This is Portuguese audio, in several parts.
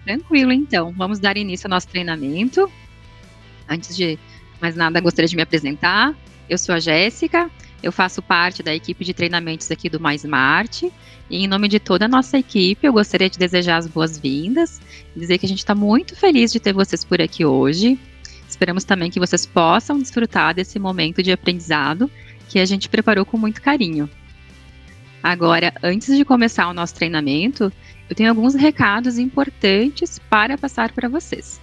Tranquilo, então. Vamos dar início ao nosso treinamento. Antes de mais nada, gostaria de me apresentar. Eu sou a Jéssica, eu faço parte da equipe de treinamentos aqui do Mais Smart. E em nome de toda a nossa equipe, eu gostaria de desejar as boas-vindas, dizer que a gente está muito feliz de ter vocês por aqui hoje. Esperamos também que vocês possam desfrutar desse momento de aprendizado que a gente preparou com muito carinho. Agora, antes de começar o nosso treinamento, eu tenho alguns recados importantes para passar para vocês.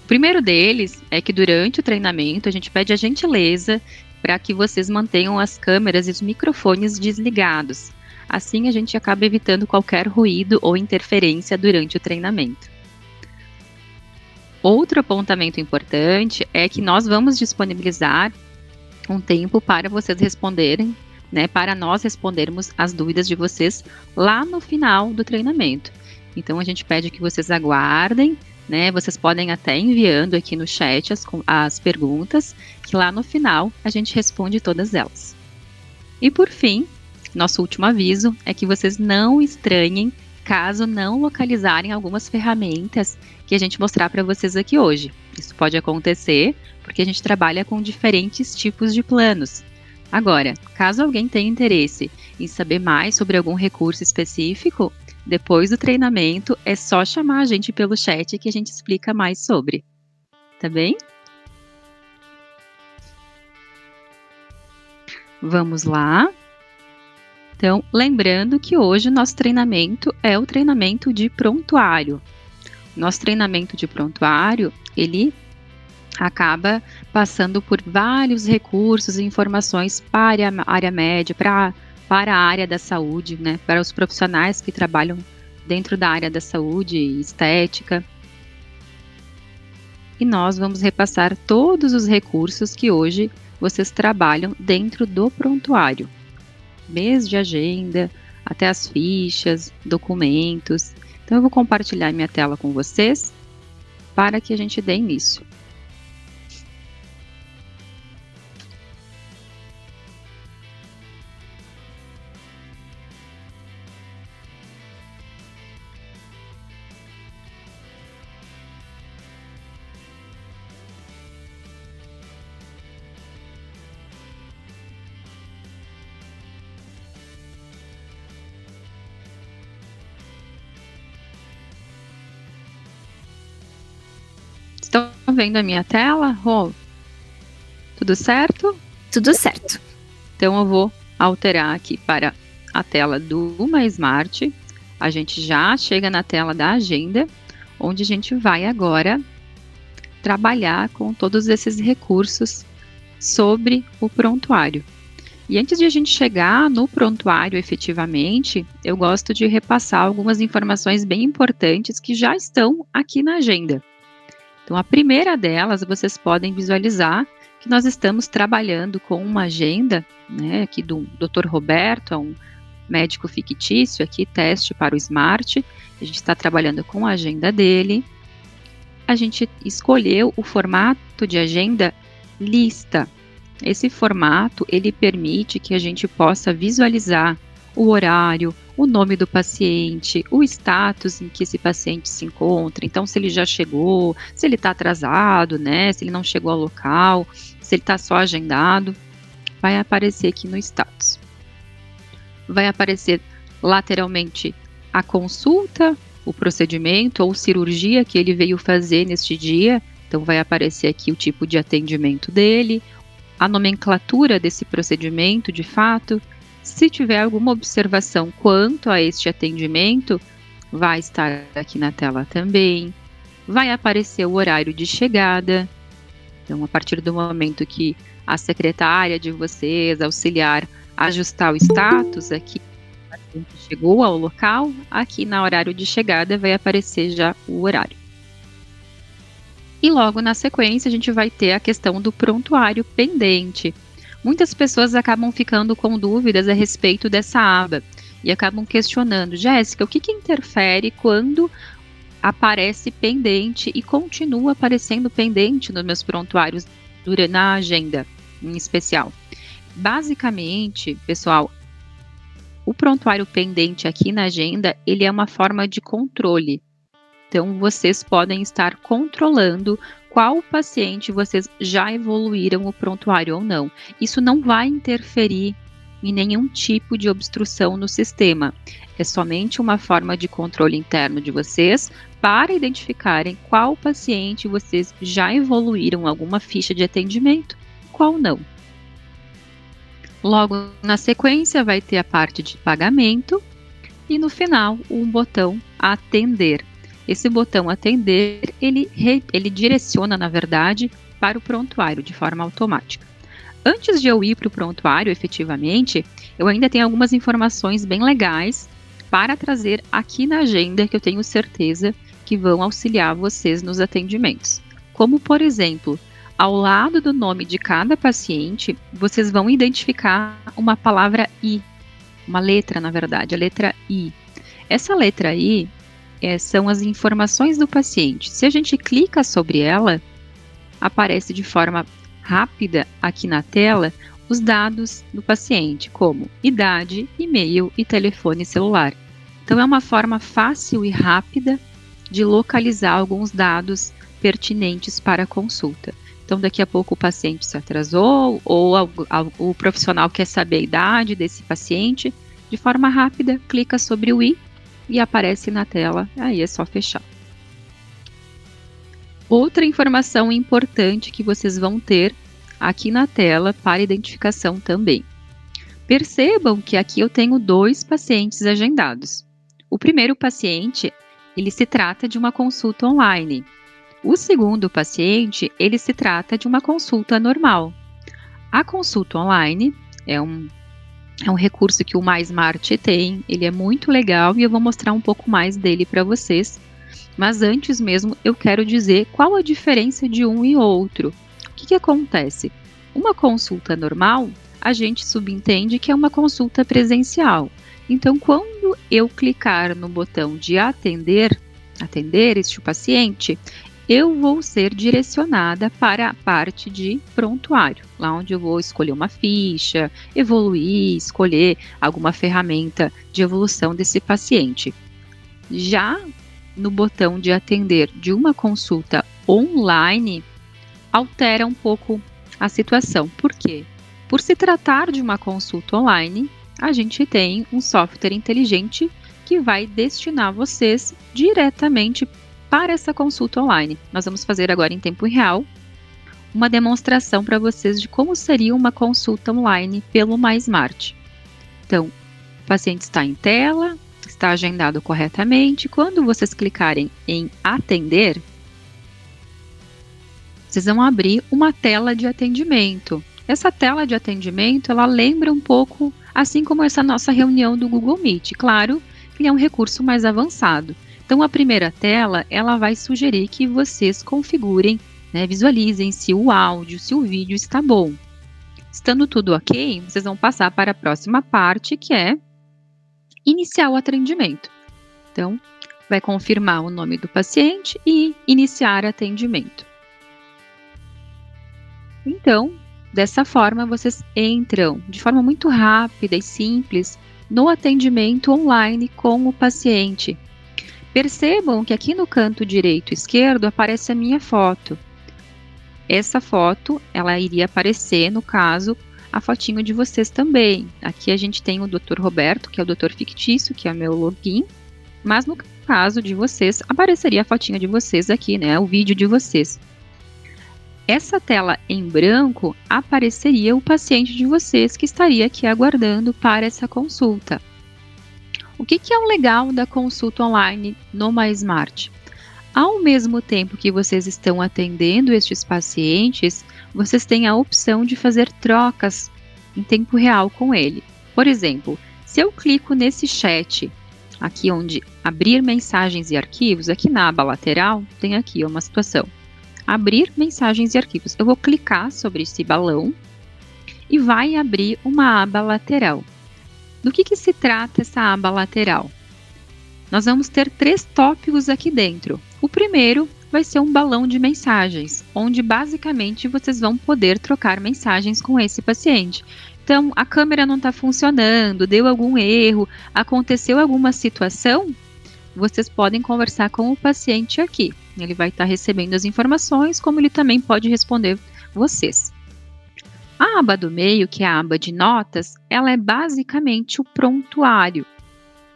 O primeiro deles é que durante o treinamento a gente pede a gentileza para que vocês mantenham as câmeras e os microfones desligados. Assim a gente acaba evitando qualquer ruído ou interferência durante o treinamento. Outro apontamento importante é que nós vamos disponibilizar um tempo para vocês responderem, para nós respondermos as dúvidas de vocês lá no final do treinamento. Então a gente pede que vocês aguardem, vocês podem até enviando aqui no chat as perguntas, que lá no final a gente responde todas elas. E por fim, nosso último aviso é que vocês não estranhem caso não localizarem algumas ferramentas que a gente mostrar para vocês aqui hoje. Isso pode acontecer porque a gente trabalha com diferentes tipos de planos. Agora, caso alguém tenha interesse em saber mais sobre algum recurso específico, depois do treinamento é só chamar a gente pelo chat que a gente explica mais sobre. Tá bem? Vamos lá. Então, lembrando que hoje o nosso treinamento é o treinamento de prontuário. Nosso treinamento de prontuário, ele acaba passando por vários recursos e informações para a área média, para a área da saúde, para os profissionais que trabalham dentro da área da saúde e estética. E nós vamos repassar todos os recursos que hoje vocês trabalham dentro do prontuário. Mês de agenda, até as fichas, documentos. Então eu vou compartilhar minha tela com vocês para que a gente dê início. Estão vendo a minha tela? Rô? Tudo certo? Tudo certo. Então eu vou alterar aqui para a tela do Mais Smart. A gente já chega na tela da agenda, onde a gente vai agora trabalhar com todos esses recursos sobre o prontuário. E antes de a gente chegar no prontuário efetivamente, eu gosto de repassar algumas informações bem importantes que já estão aqui na agenda. Então, a primeira delas, vocês podem visualizar que nós estamos trabalhando com uma agenda, aqui do Dr. Roberto, é um médico fictício, aqui teste para o Smart. A gente está trabalhando com a agenda dele. A gente escolheu o formato de agenda lista. Esse formato, ele permite que a gente possa visualizar o horário, o nome do paciente, o status em que esse paciente se encontra. Então, se ele já chegou, se ele está atrasado, se ele não chegou ao local, se ele está só agendado, vai aparecer aqui no status. Vai aparecer lateralmente a consulta, o procedimento ou cirurgia que ele veio fazer neste dia. Então, vai aparecer aqui o tipo de atendimento dele, a nomenclatura desse procedimento de fato. Se tiver alguma observação quanto a este atendimento, vai estar aqui na tela também. Vai aparecer o horário de chegada. Então, a partir do momento que a secretária de vocês, auxiliar, ajustar o status aqui, o paciente chegou ao local, aqui na horário de chegada vai aparecer já o horário. E logo na sequência a gente vai ter a questão do prontuário pendente. Muitas pessoas acabam ficando com dúvidas a respeito dessa aba e acabam questionando: Jéssica, o que interfere quando aparece pendente e continua aparecendo pendente nos meus prontuários na agenda em especial? Basicamente, pessoal, o prontuário pendente aqui na agenda, ele é uma forma de controle. Então, vocês podem estar controlando qual paciente vocês já evoluíram o prontuário ou não. Isso não vai interferir em nenhum tipo de obstrução no sistema. É somente uma forma de controle interno de vocês para identificarem qual paciente vocês já evoluíram alguma ficha de atendimento, qual não. Logo na sequência vai ter a parte de pagamento e no final um botão atender. Esse botão atender, ele direciona, na verdade, para o prontuário de forma automática. Antes de eu ir para o prontuário, efetivamente, eu ainda tenho algumas informações bem legais para trazer aqui na agenda que eu tenho certeza que vão auxiliar vocês nos atendimentos. Como, por exemplo, ao lado do nome de cada paciente, vocês vão identificar uma palavra I, uma letra, na verdade, a letra I. Essa letra I são as informações do paciente. Se a gente clica sobre ela, aparece de forma rápida aqui na tela os dados do paciente, como idade, e-mail e telefone celular. Então, é uma forma fácil e rápida de localizar alguns dados pertinentes para a consulta. Então, daqui a pouco o paciente se atrasou ou o profissional quer saber a idade desse paciente. De forma rápida, clica sobre o I e aparece na tela, aí é só fechar. Outra informação importante que vocês vão ter aqui na tela para identificação também. Percebam que aqui eu tenho 2 pacientes agendados. O primeiro paciente, ele se trata de uma consulta online. O segundo paciente, ele se trata de uma consulta normal. A consulta online é um recurso que o MySmart tem, ele é muito legal e eu vou mostrar um pouco mais dele para vocês. Mas antes mesmo, eu quero dizer qual a diferença de um e outro. O que acontece? Uma consulta normal, a gente subentende que é uma consulta presencial. Então, quando eu clicar no botão de atender este paciente, eu vou ser direcionada para a parte de prontuário, lá onde eu vou escolher uma ficha, evoluir, escolher alguma ferramenta de evolução desse paciente. Já no botão de atender de uma consulta online, altera um pouco a situação. Por quê? Por se tratar de uma consulta online, a gente tem um software inteligente que vai destinar vocês diretamente para essa consulta online. Nós vamos fazer agora em tempo real uma demonstração para vocês de como seria uma consulta online pelo MySmart. Então, o paciente está em tela, está agendado corretamente. Quando vocês clicarem em atender, vocês vão abrir uma tela de atendimento. Essa tela de atendimento, ela lembra um pouco, assim como essa nossa reunião do Google Meet. Claro que é um recurso mais avançado. Então, a primeira tela, ela vai sugerir que vocês configurem, visualizem se o áudio, se o vídeo está bom. Estando tudo ok, vocês vão passar para a próxima parte, que é iniciar o atendimento. Então, vai confirmar o nome do paciente e iniciar atendimento. Então, dessa forma, vocês entram de forma muito rápida e simples no atendimento online com o paciente. Percebam que aqui no canto direito esquerdo aparece a minha foto. Essa foto, ela iria aparecer, no caso, a fotinho de vocês também. Aqui a gente tem o Dr. Roberto, que é o Dr. fictício, que é o meu login. Mas no caso de vocês, apareceria a fotinha de vocês aqui, o vídeo de vocês. Essa tela em branco apareceria o paciente de vocês que estaria aqui aguardando para essa consulta. O que é o legal da consulta online no MySmart? Ao mesmo tempo que vocês estão atendendo estes pacientes, vocês têm a opção de fazer trocas em tempo real com ele. Por exemplo, se eu clico nesse chat, aqui onde abrir mensagens e arquivos, aqui na aba lateral, tem aqui uma situação. Abrir mensagens e arquivos. Eu vou clicar sobre esse balão e vai abrir uma aba lateral. Do que se trata essa aba lateral? Nós vamos ter 3 tópicos aqui dentro. O primeiro vai ser um balão de mensagens, onde basicamente vocês vão poder trocar mensagens com esse paciente. Então, a câmera não está funcionando, deu algum erro, aconteceu alguma situação, vocês podem conversar com o paciente aqui. Ele vai estar recebendo as informações, como ele também pode responder vocês. A aba do meio, que é a aba de notas, ela é basicamente o prontuário.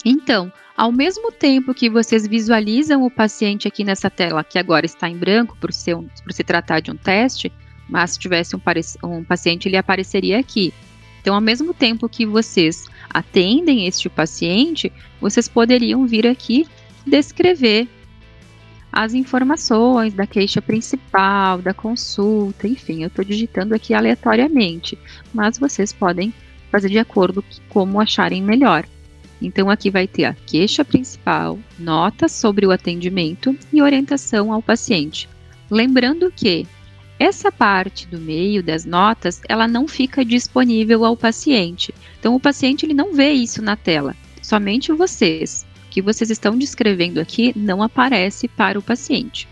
Então, ao mesmo tempo que vocês visualizam o paciente aqui nessa tela, que agora está em branco por se tratar de um teste, mas se tivesse um paciente, ele apareceria aqui. Então, ao mesmo tempo que vocês atendem este paciente, vocês poderiam vir aqui descrever as informações da queixa principal, da consulta, enfim, eu estou digitando aqui aleatoriamente, mas vocês podem fazer de acordo com como acharem melhor. Então, aqui vai ter a queixa principal, notas sobre o atendimento e orientação ao paciente. Lembrando que essa parte do meio das notas, ela não fica disponível ao paciente. Então, o paciente ele não vê isso na tela, somente vocês. O que vocês estão descrevendo aqui não aparece para o paciente.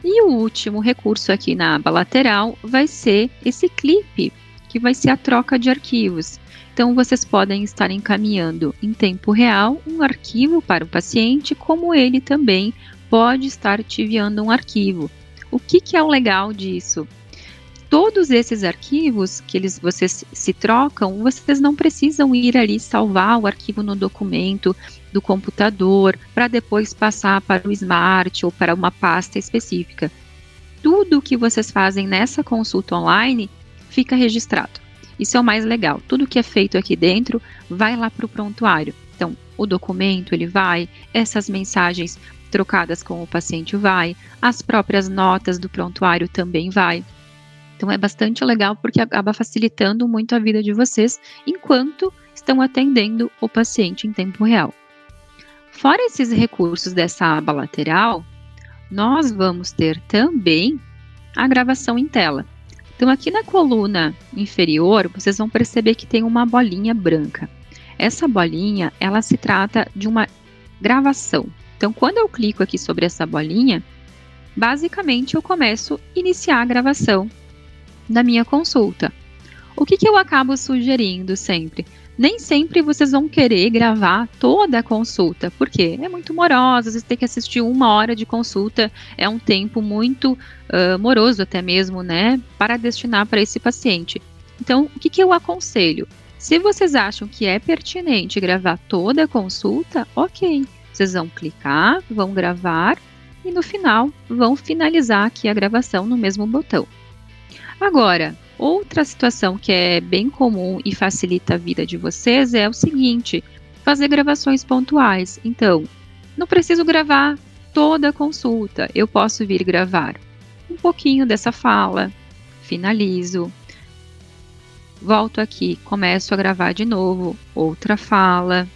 E o último recurso aqui na aba lateral vai ser esse clipe, que vai ser a troca de arquivos. Então, vocês podem estar encaminhando em tempo real um arquivo para o paciente, como ele também pode estar te enviando um arquivo. O que é o legal disso? Todos esses arquivos que vocês se trocam, vocês não precisam ir ali salvar o arquivo no documento do computador para depois passar para o Smart ou para uma pasta específica. Tudo que vocês fazem nessa consulta online fica registrado. Isso é o mais legal. Tudo que é feito aqui dentro vai lá para o prontuário. Então, o documento ele vai, essas mensagens trocadas com o paciente vai, as próprias notas do prontuário também vai. Então, é bastante legal porque acaba facilitando muito a vida de vocês enquanto estão atendendo o paciente em tempo real. Fora esses recursos dessa aba lateral, nós vamos ter também a gravação em tela. Então, aqui na coluna inferior, vocês vão perceber que tem uma bolinha branca. Essa bolinha, ela se trata de uma gravação. Então, quando eu clico aqui sobre essa bolinha, basicamente eu começo a iniciar a gravação da minha consulta. O que eu acabo sugerindo sempre? Nem sempre vocês vão querer gravar toda a consulta, porque é muito morosa, às vezes ter que assistir 1 hora de consulta é um tempo muito moroso até mesmo, né, para destinar para esse paciente. Então, o que eu aconselho? Se vocês acham que é pertinente gravar toda a consulta, ok, vocês vão clicar, vão gravar e no final vão finalizar aqui a gravação no mesmo botão. Agora, outra situação que é bem comum e facilita a vida de vocês é o seguinte, fazer gravações pontuais. Então, não preciso gravar toda a consulta, eu posso vir gravar um pouquinho dessa fala, finalizo, volto aqui, começo a gravar de novo, outra fala,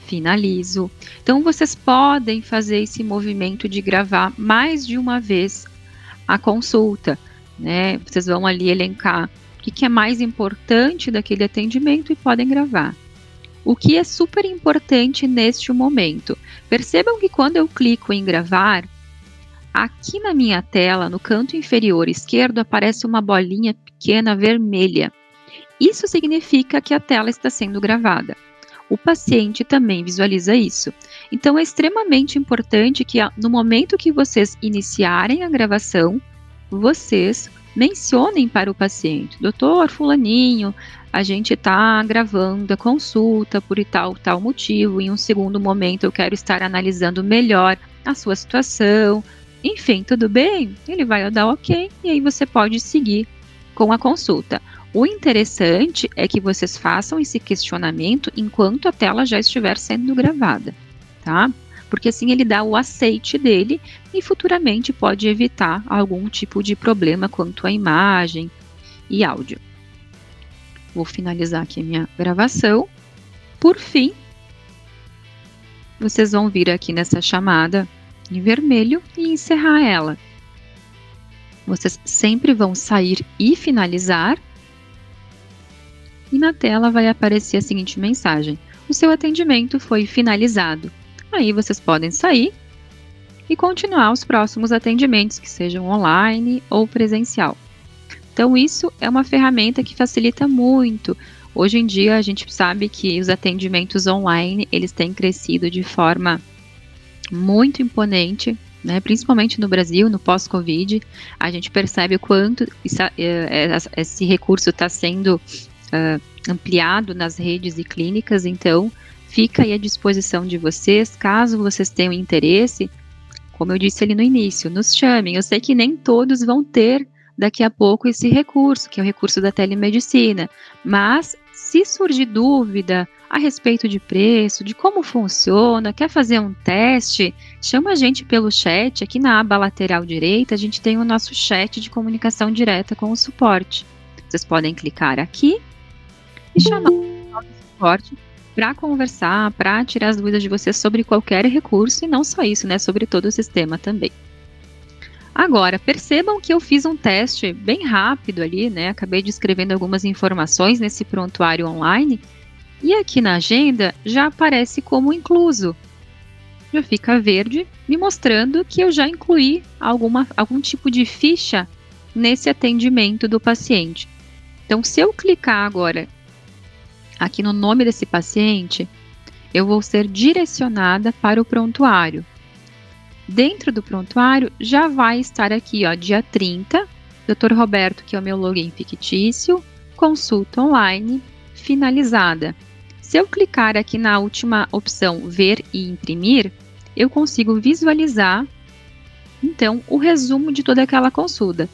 finalizo. Então, vocês podem fazer esse movimento de gravar mais de uma vez a consulta, né? Vocês vão ali elencar o que é mais importante daquele atendimento e podem gravar. O que é super importante neste momento? Percebam que quando eu clico em gravar, aqui na minha tela, no canto inferior esquerdo, aparece uma bolinha pequena vermelha. Isso significa que a tela está sendo gravada. O paciente também visualiza isso. Então, é extremamente importante que no momento que vocês iniciarem a gravação, vocês mencionem para o paciente, doutor fulaninho, a gente está gravando a consulta por tal motivo, em um segundo momento eu quero estar analisando melhor a sua situação, enfim, tudo bem? Ele vai dar ok e aí você pode seguir com a consulta. O interessante é que vocês façam esse questionamento enquanto a tela já estiver sendo gravada, tá? Porque assim ele dá o aceite dele e futuramente pode evitar algum tipo de problema quanto à imagem e áudio. Vou finalizar aqui a minha gravação. Por fim, vocês vão vir aqui nessa chamada em vermelho e encerrar ela. Vocês sempre vão sair e finalizar. E na tela vai aparecer a seguinte mensagem: o seu atendimento foi finalizado. Aí vocês podem sair e continuar os próximos atendimentos, que sejam online ou presencial. Então, isso é uma ferramenta que facilita muito. Hoje em dia, a gente sabe que os atendimentos online, eles têm crescido de forma muito imponente, né, principalmente no Brasil, no pós-Covid, a gente percebe o quanto esse recurso está sendo ampliado nas redes e clínicas, então fica aí à disposição de vocês, caso vocês tenham interesse, como eu disse ali no início, nos chamem. Eu sei que nem todos vão ter daqui a pouco esse recurso, que é o recurso da telemedicina, mas se surgir dúvida a respeito de preço, de como funciona, quer fazer um teste, chama a gente pelo chat, aqui na aba lateral direita, a gente tem o nosso chat de comunicação direta com o suporte. Vocês podem clicar aqui e chamar o suporte para conversar, para tirar as dúvidas de vocês sobre qualquer recurso, e não só isso, né, sobre todo o sistema também. Agora, percebam que eu fiz um teste bem rápido ali, né, acabei descrevendo algumas informações nesse prontuário online, e aqui na agenda já aparece como incluso. Já fica verde, me mostrando que eu já incluí algum tipo de ficha nesse atendimento do paciente. Então, se eu clicar agora aqui no nome desse paciente, eu vou ser direcionada para o prontuário. Dentro do prontuário já vai estar aqui, ó, dia 30, Dr. Roberto, que é o meu login fictício, consulta online finalizada. Se eu clicar aqui na última opção, ver e imprimir, eu consigo visualizar, então, o resumo de toda aquela consulta.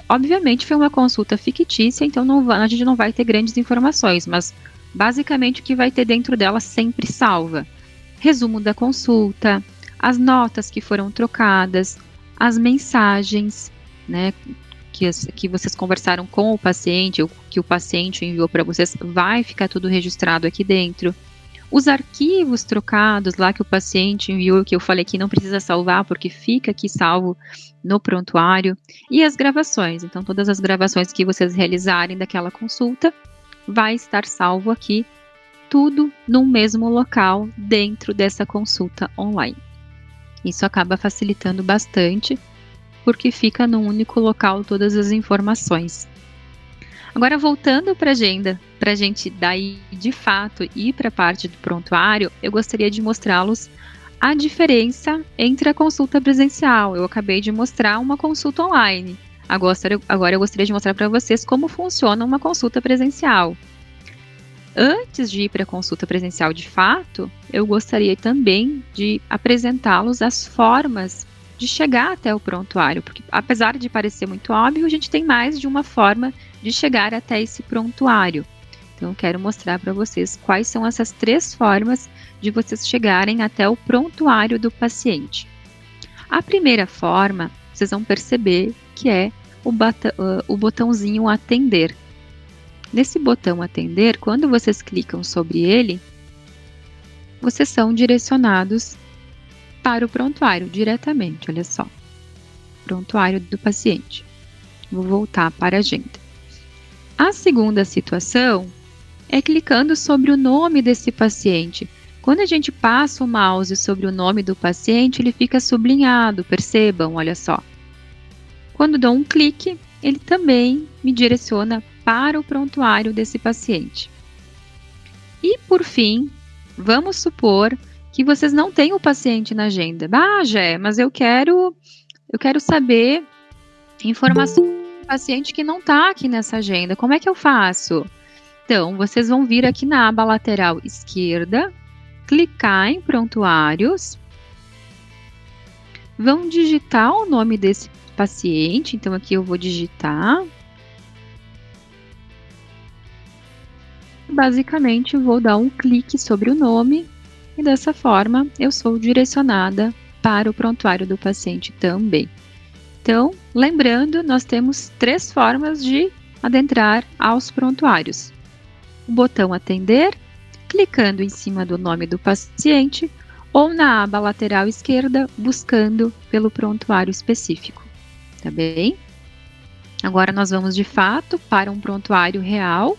Obviamente foi uma consulta fictícia, então a gente não vai ter grandes informações, mas basicamente o que vai ter dentro dela sempre salva. Resumo da consulta, as notas que foram trocadas, as mensagens, né, que vocês conversaram com o paciente, ou que o paciente enviou para vocês, vai ficar tudo registrado aqui dentro. Os arquivos trocados lá que o paciente enviou, que eu falei que não precisa salvar, porque fica aqui salvo no prontuário. E as gravações, então todas as gravações que vocês realizarem daquela consulta, vai estar salvo aqui, tudo num mesmo local dentro dessa consulta online. Isso acaba facilitando bastante, porque fica num único local todas as informações. Agora, voltando para a agenda, para a gente daí de fato ir para a parte do prontuário, eu gostaria de mostrá-los a diferença entre a consulta presencial. Eu acabei de mostrar uma consulta online. Agora eu gostaria de mostrar para vocês como funciona uma consulta presencial. Antes de ir para a consulta presencial de fato, eu gostaria também de apresentá-los as formas de chegar até o prontuário, porque apesar de parecer muito óbvio, a gente tem mais de uma forma de chegar até esse prontuário. Então, eu quero mostrar para vocês quais são essas 3 formas de vocês chegarem até o prontuário do paciente. A primeira forma, vocês vão perceber que é o botãozinho atender. Nesse botão atender, quando vocês clicam sobre ele, vocês são direcionados para o prontuário diretamente, olha só. Prontuário do paciente. Vou voltar para a agenda. A segunda situação é clicando sobre o nome desse paciente. Quando a gente passa o mouse sobre o nome do paciente, ele fica sublinhado, percebam, olha só. Quando dou um clique, ele também me direciona para o prontuário desse paciente. E, por fim, vamos supor que vocês não têm o paciente na agenda. Ah, Jé, mas eu quero saber informação do paciente que não está aqui nessa agenda. Como é que eu faço? Então, vocês vão vir aqui na aba lateral esquerda, clicar em prontuários, vão digitar o nome desse paciente. Então, aqui eu vou digitar. Basicamente, vou dar um clique sobre o nome e dessa forma eu sou direcionada para o prontuário do paciente também. Então, lembrando, nós temos 3 formas de adentrar aos prontuários. O botão atender, clicando em cima do nome do paciente, ou na aba lateral esquerda, buscando pelo prontuário específico. Tá bem? Agora nós vamos de fato para um prontuário real,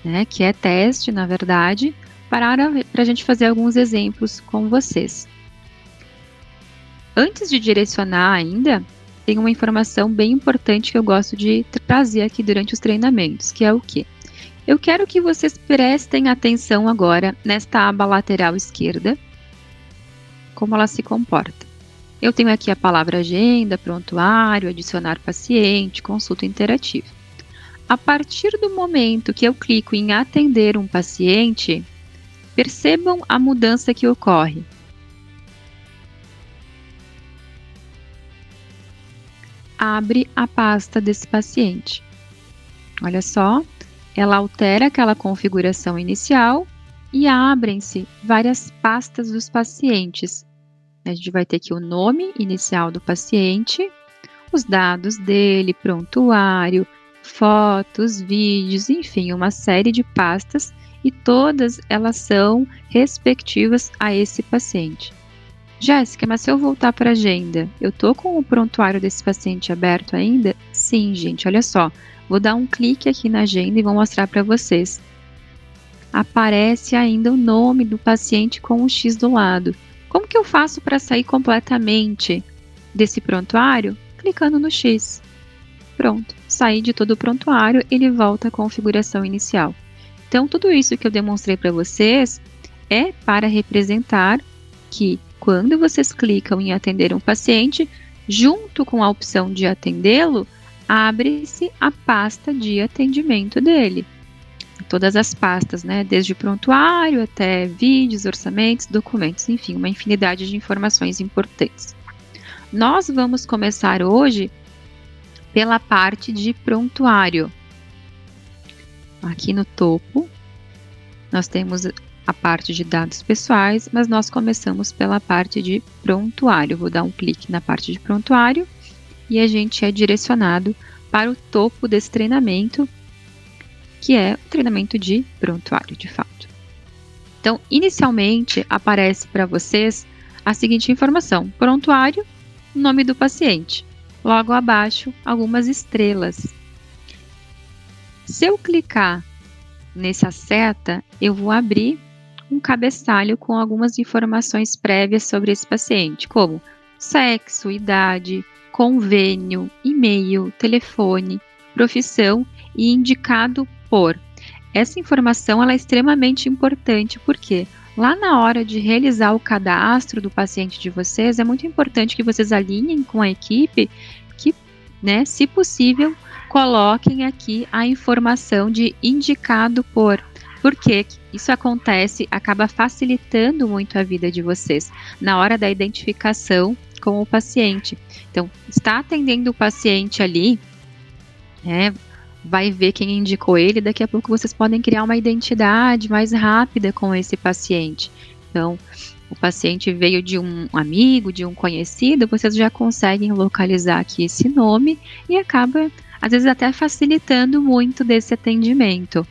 né, que é teste, na verdade, para a gente fazer alguns exemplos com vocês. Antes de direcionar ainda, tem uma informação bem importante que eu gosto de trazer aqui durante os treinamentos, que é o quê? Eu quero que vocês prestem atenção agora nesta aba lateral esquerda, como ela se comporta. Eu tenho aqui a palavra agenda, prontuário, adicionar paciente, consulta interativa. A partir do momento que eu clico em atender um paciente, percebam a mudança que ocorre. Abre a pasta desse paciente. Olha só, ela altera aquela configuração inicial e abrem-se várias pastas dos pacientes. A gente vai ter aqui o nome inicial do paciente, os dados dele, prontuário, fotos, vídeos, enfim, uma série de pastas e todas elas são respectivas a esse paciente. Jéssica, mas se eu voltar para a agenda, eu tô com o prontuário desse paciente aberto ainda? Sim, gente, olha só. Vou dar um clique aqui na agenda e vou mostrar para vocês. Aparece ainda o nome do paciente com um X do lado. Como que eu faço para sair completamente desse prontuário? Clicando no X. Pronto, saí de todo o prontuário, ele volta à configuração inicial. Então, tudo isso que eu demonstrei para vocês é para representar que quando vocês clicam em atender um paciente, junto com a opção de atendê-lo, abre-se a pasta de atendimento dele. Todas as pastas, né? Desde prontuário até vídeos, orçamentos, documentos, enfim, uma infinidade de informações importantes. Nós vamos começar hoje pela parte de prontuário. Aqui no topo, nós temos a parte de dados pessoais, mas nós começamos pela parte de prontuário. Vou dar um clique na parte de prontuário e a gente é direcionado para o topo desse treinamento, que é o treinamento de prontuário, de fato. Então, inicialmente, aparece para vocês a seguinte informação: prontuário, nome do paciente. Logo abaixo, algumas estrelas. Se eu clicar nessa seta, eu vou abrir um cabeçalho com algumas informações prévias sobre esse paciente, como sexo, idade, convênio, e-mail, telefone, profissão e indicado por. Essa informação ela é extremamente importante porque lá na hora de realizar o cadastro do paciente de vocês, é muito importante que vocês alinhem com a equipe que, né, se possível, coloquem aqui a informação de indicado por. Porque isso acontece, acaba facilitando muito a vida de vocês na hora da identificação com o paciente. Então, está atendendo o paciente ali, vai ver quem indicou ele, daqui a pouco vocês podem criar uma identidade mais rápida com esse paciente. Então, o paciente veio de um amigo, de um conhecido, vocês já conseguem localizar aqui esse nome e acaba, às vezes, até facilitando muito desse atendimento.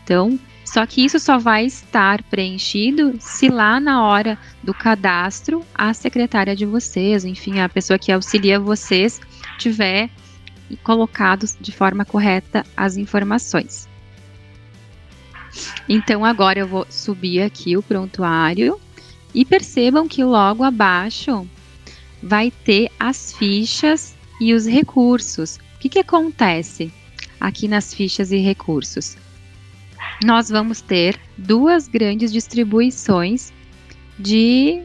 Então, só que isso só vai estar preenchido se lá na hora do cadastro a secretária de vocês, enfim, a pessoa que auxilia vocês, tiver colocado de forma correta as informações. Então, agora eu vou subir aqui o prontuário e percebam que logo abaixo vai ter as fichas e os recursos. O que acontece aqui nas fichas e recursos? Nós vamos ter duas grandes distribuições de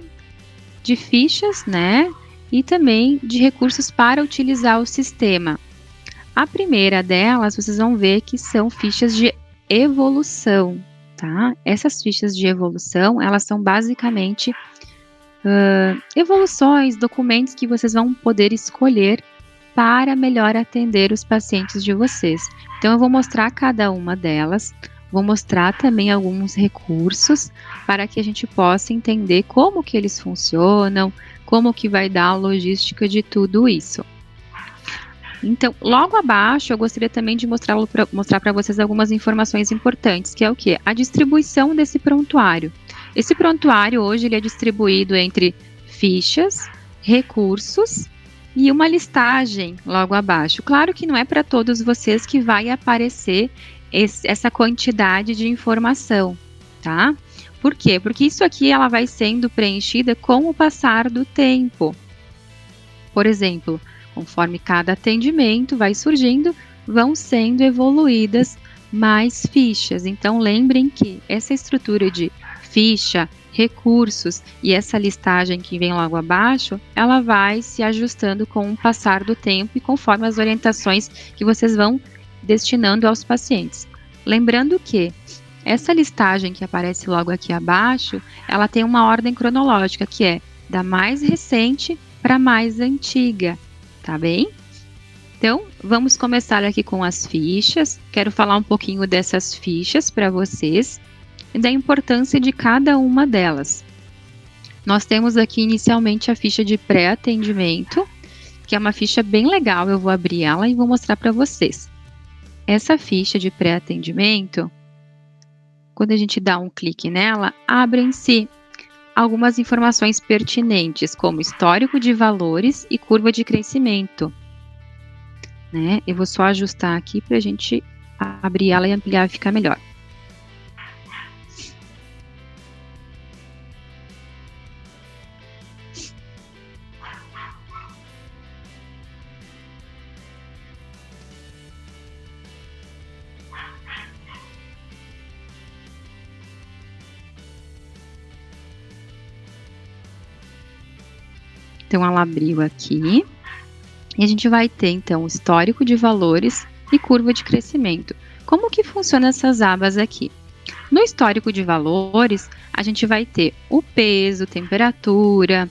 fichas, né? E também de recursos para utilizar o sistema. A primeira delas, vocês vão ver que são fichas de evolução, tá? Essas fichas de evolução, elas são basicamente evoluções, documentos que vocês vão poder escolher para melhor atender os pacientes de vocês. Então, eu vou mostrar cada uma delas, vou mostrar também alguns recursos para que a gente possa entender como que eles funcionam, como que vai dar a logística de tudo isso. Então, logo abaixo, eu gostaria também de mostrar para vocês algumas informações importantes, que é o quê? A distribuição desse prontuário. Esse prontuário, hoje, ele é distribuído entre fichas, recursos e uma listagem logo abaixo. Claro que não é para todos vocês que vai aparecer essa quantidade de informação, tá? Por quê? Porque isso aqui ela vai sendo preenchida com o passar do tempo. Por exemplo, conforme cada atendimento vai surgindo, vão sendo evoluídas mais fichas. Então, lembrem que essa estrutura de ficha, recursos, e essa listagem que vem logo abaixo, ela vai se ajustando com o passar do tempo e conforme as orientações que vocês vão destinando aos pacientes. Lembrando que essa listagem que aparece logo aqui abaixo, ela tem uma ordem cronológica, que é da mais recente para a mais antiga, tá bem? Então, vamos começar aqui com as fichas. Quero falar um pouquinho dessas fichas para vocês e da importância de cada uma delas. Nós temos aqui inicialmente a ficha de pré-atendimento, que é uma ficha bem legal, eu vou abrir ela e vou mostrar para vocês. Essa ficha de pré-atendimento, quando a gente dá um clique nela, abrem-se algumas informações pertinentes, como histórico de valores e curva de crescimento. Né? Eu vou só ajustar aqui para a gente abrir ela e ampliar e ficar melhor. Então, ela abriu aqui. E a gente vai ter, então, histórico de valores e curva de crescimento. Como que funciona essas abas aqui? No histórico de valores, a gente vai ter o peso, temperatura,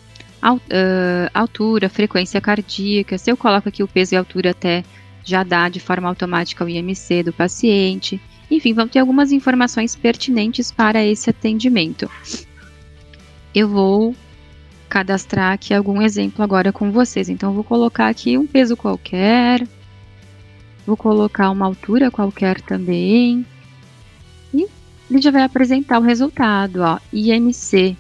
altura, frequência cardíaca. Se eu coloco aqui o peso e a altura, até já dá de forma automática o IMC do paciente. Enfim, vão ter algumas informações pertinentes para esse atendimento. Eu vou cadastrar aqui algum exemplo agora com vocês. Então, eu vou colocar aqui um peso qualquer, vou colocar uma altura qualquer também, e ele já vai apresentar o resultado, ó, IMC.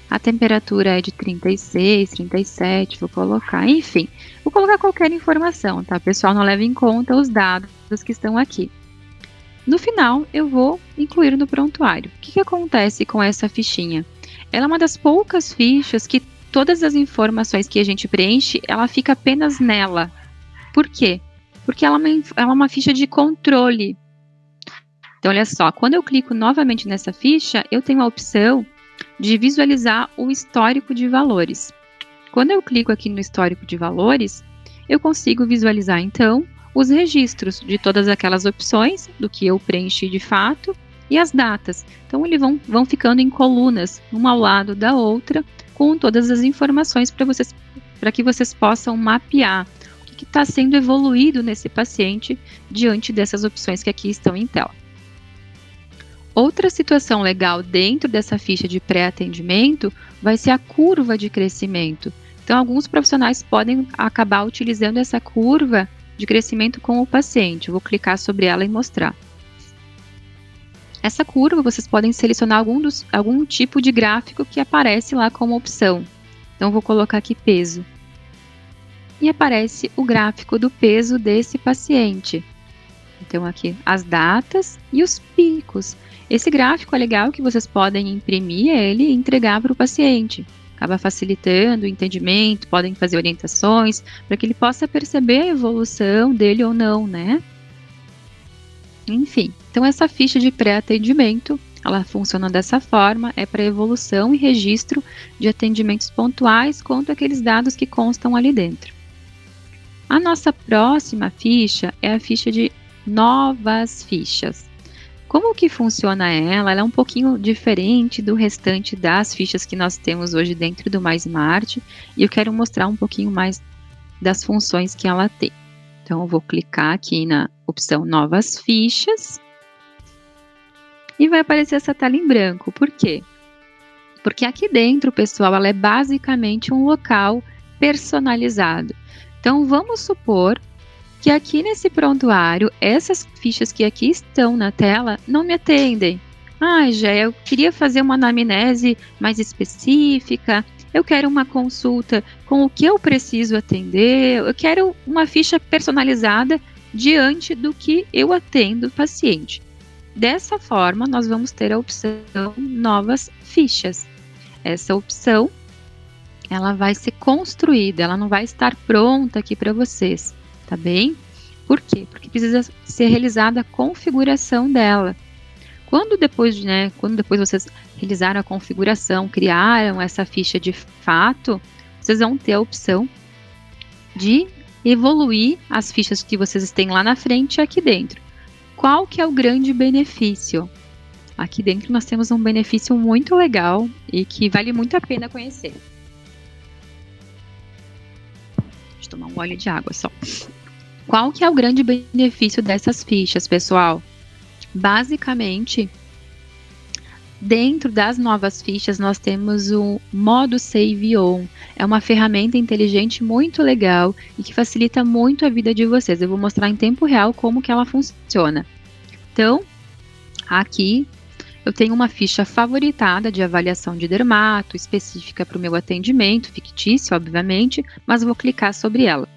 A temperatura é de 36, 37, vou colocar, enfim, vou colocar qualquer informação, tá? Pessoal, não leva em conta os dados que estão aqui. No final, eu vou incluir no prontuário. O que acontece com essa fichinha? Ela é uma das poucas fichas que todas as informações que a gente preenche, ela fica apenas nela. Por quê? Porque ela é uma ficha de controle. Então, olha só, quando eu clico novamente nessa ficha, eu tenho a opção de visualizar o histórico de valores. Quando eu clico aqui no histórico de valores, eu consigo visualizar, então, os registros de todas aquelas opções, do que eu preenchi de fato, e as datas. Então, eles vão ficando em colunas, uma ao lado da outra, com todas as informações para que vocês possam mapear o que está sendo evoluído nesse paciente diante dessas opções que aqui estão em tela. Outra situação legal dentro dessa ficha de pré-atendimento vai ser a curva de crescimento. Então, alguns profissionais podem acabar utilizando essa curva de crescimento com o paciente. Eu vou clicar sobre ela e mostrar. Essa curva, vocês podem selecionar algum tipo de gráfico que aparece lá como opção. Então, vou colocar aqui peso. E aparece o gráfico do peso desse paciente. Então, aqui as datas e os picos. Esse gráfico é legal que vocês podem imprimir ele e entregar para o paciente. Acaba facilitando o entendimento, podem fazer orientações para que ele possa perceber a evolução dele ou não, né? Enfim, então essa ficha de pré-atendimento, ela funciona dessa forma, é para evolução e registro de atendimentos pontuais quanto aqueles dados que constam ali dentro. A nossa próxima ficha é a ficha de novas fichas. Como que funciona ela? Ela é um pouquinho diferente do restante das fichas que nós temos hoje dentro do MySmart, e eu quero mostrar um pouquinho mais das funções que ela tem. Então, eu vou clicar aqui na opção Novas Fichas e vai aparecer essa tela em branco. Por quê? Porque aqui dentro, pessoal, ela é basicamente um local personalizado. Então, vamos supor que aqui nesse prontuário, essas fichas que aqui estão na tela não me atendem. Já eu queria fazer uma anamnese mais específica, eu quero uma consulta com o que eu preciso atender, eu quero uma ficha personalizada diante do que eu atendo o paciente. Dessa forma, nós vamos ter a opção Novas Fichas. Essa opção, ela vai ser construída, ela não vai estar pronta aqui para vocês, tá bem? Por quê? Porque precisa ser realizada a configuração dela. Quando depois vocês realizaram a configuração, criaram essa ficha de fato, vocês vão ter a opção de evoluir as fichas que vocês têm lá na frente aqui dentro. Qual que é o grande benefício? Aqui dentro nós temos um benefício muito legal e que vale muito a pena conhecer. Deixa eu tomar um gole de água só. Qual que é o grande benefício dessas fichas, pessoal? Basicamente, dentro das novas fichas, nós temos o modo Save On. É uma ferramenta inteligente muito legal e que facilita muito a vida de vocês. Eu vou mostrar em tempo real como que ela funciona. Então, aqui eu tenho uma ficha favoritada de avaliação de dermato, específica para o meu atendimento, fictício, obviamente, mas vou clicar sobre ela.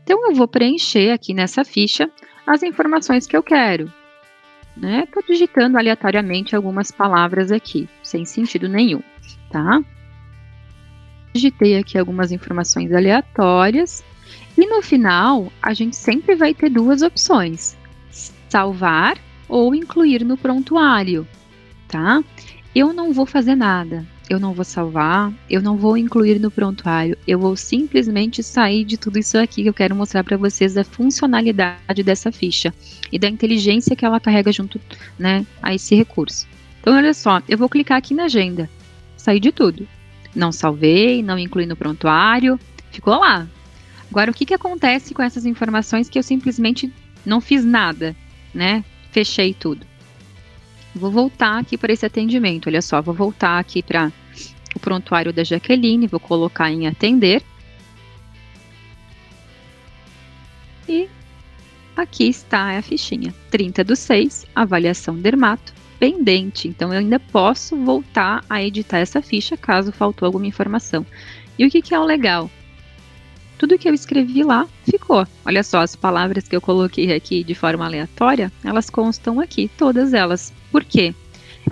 Então, eu vou preencher aqui nessa ficha as informações que eu quero. Estou digitando aleatoriamente algumas palavras aqui, sem sentido nenhum, tá? Digitei aqui algumas informações aleatórias e no final a gente sempre vai ter duas opções: salvar ou incluir no prontuário, tá? Eu não vou fazer nada, eu não vou salvar, eu não vou incluir no prontuário, eu vou simplesmente sair de tudo isso aqui que eu quero mostrar para vocês da funcionalidade dessa ficha e da inteligência que ela carrega junto, a esse recurso. Então, olha só, eu vou clicar aqui na agenda, sair de tudo. Não salvei, não incluí no prontuário, ficou lá. Agora, o que acontece com essas informações que eu simplesmente não fiz nada, Fechei tudo. Vou voltar aqui para esse atendimento, olha só, vou voltar aqui para o prontuário da Jaqueline, vou colocar em atender. E aqui está a fichinha, 30/6, avaliação dermato, pendente. Então, eu ainda posso voltar a editar essa ficha caso faltou alguma informação. E o que é o legal? Tudo que eu escrevi lá ficou. Olha só, as palavras que eu coloquei aqui de forma aleatória, elas constam aqui, todas elas. Por quê?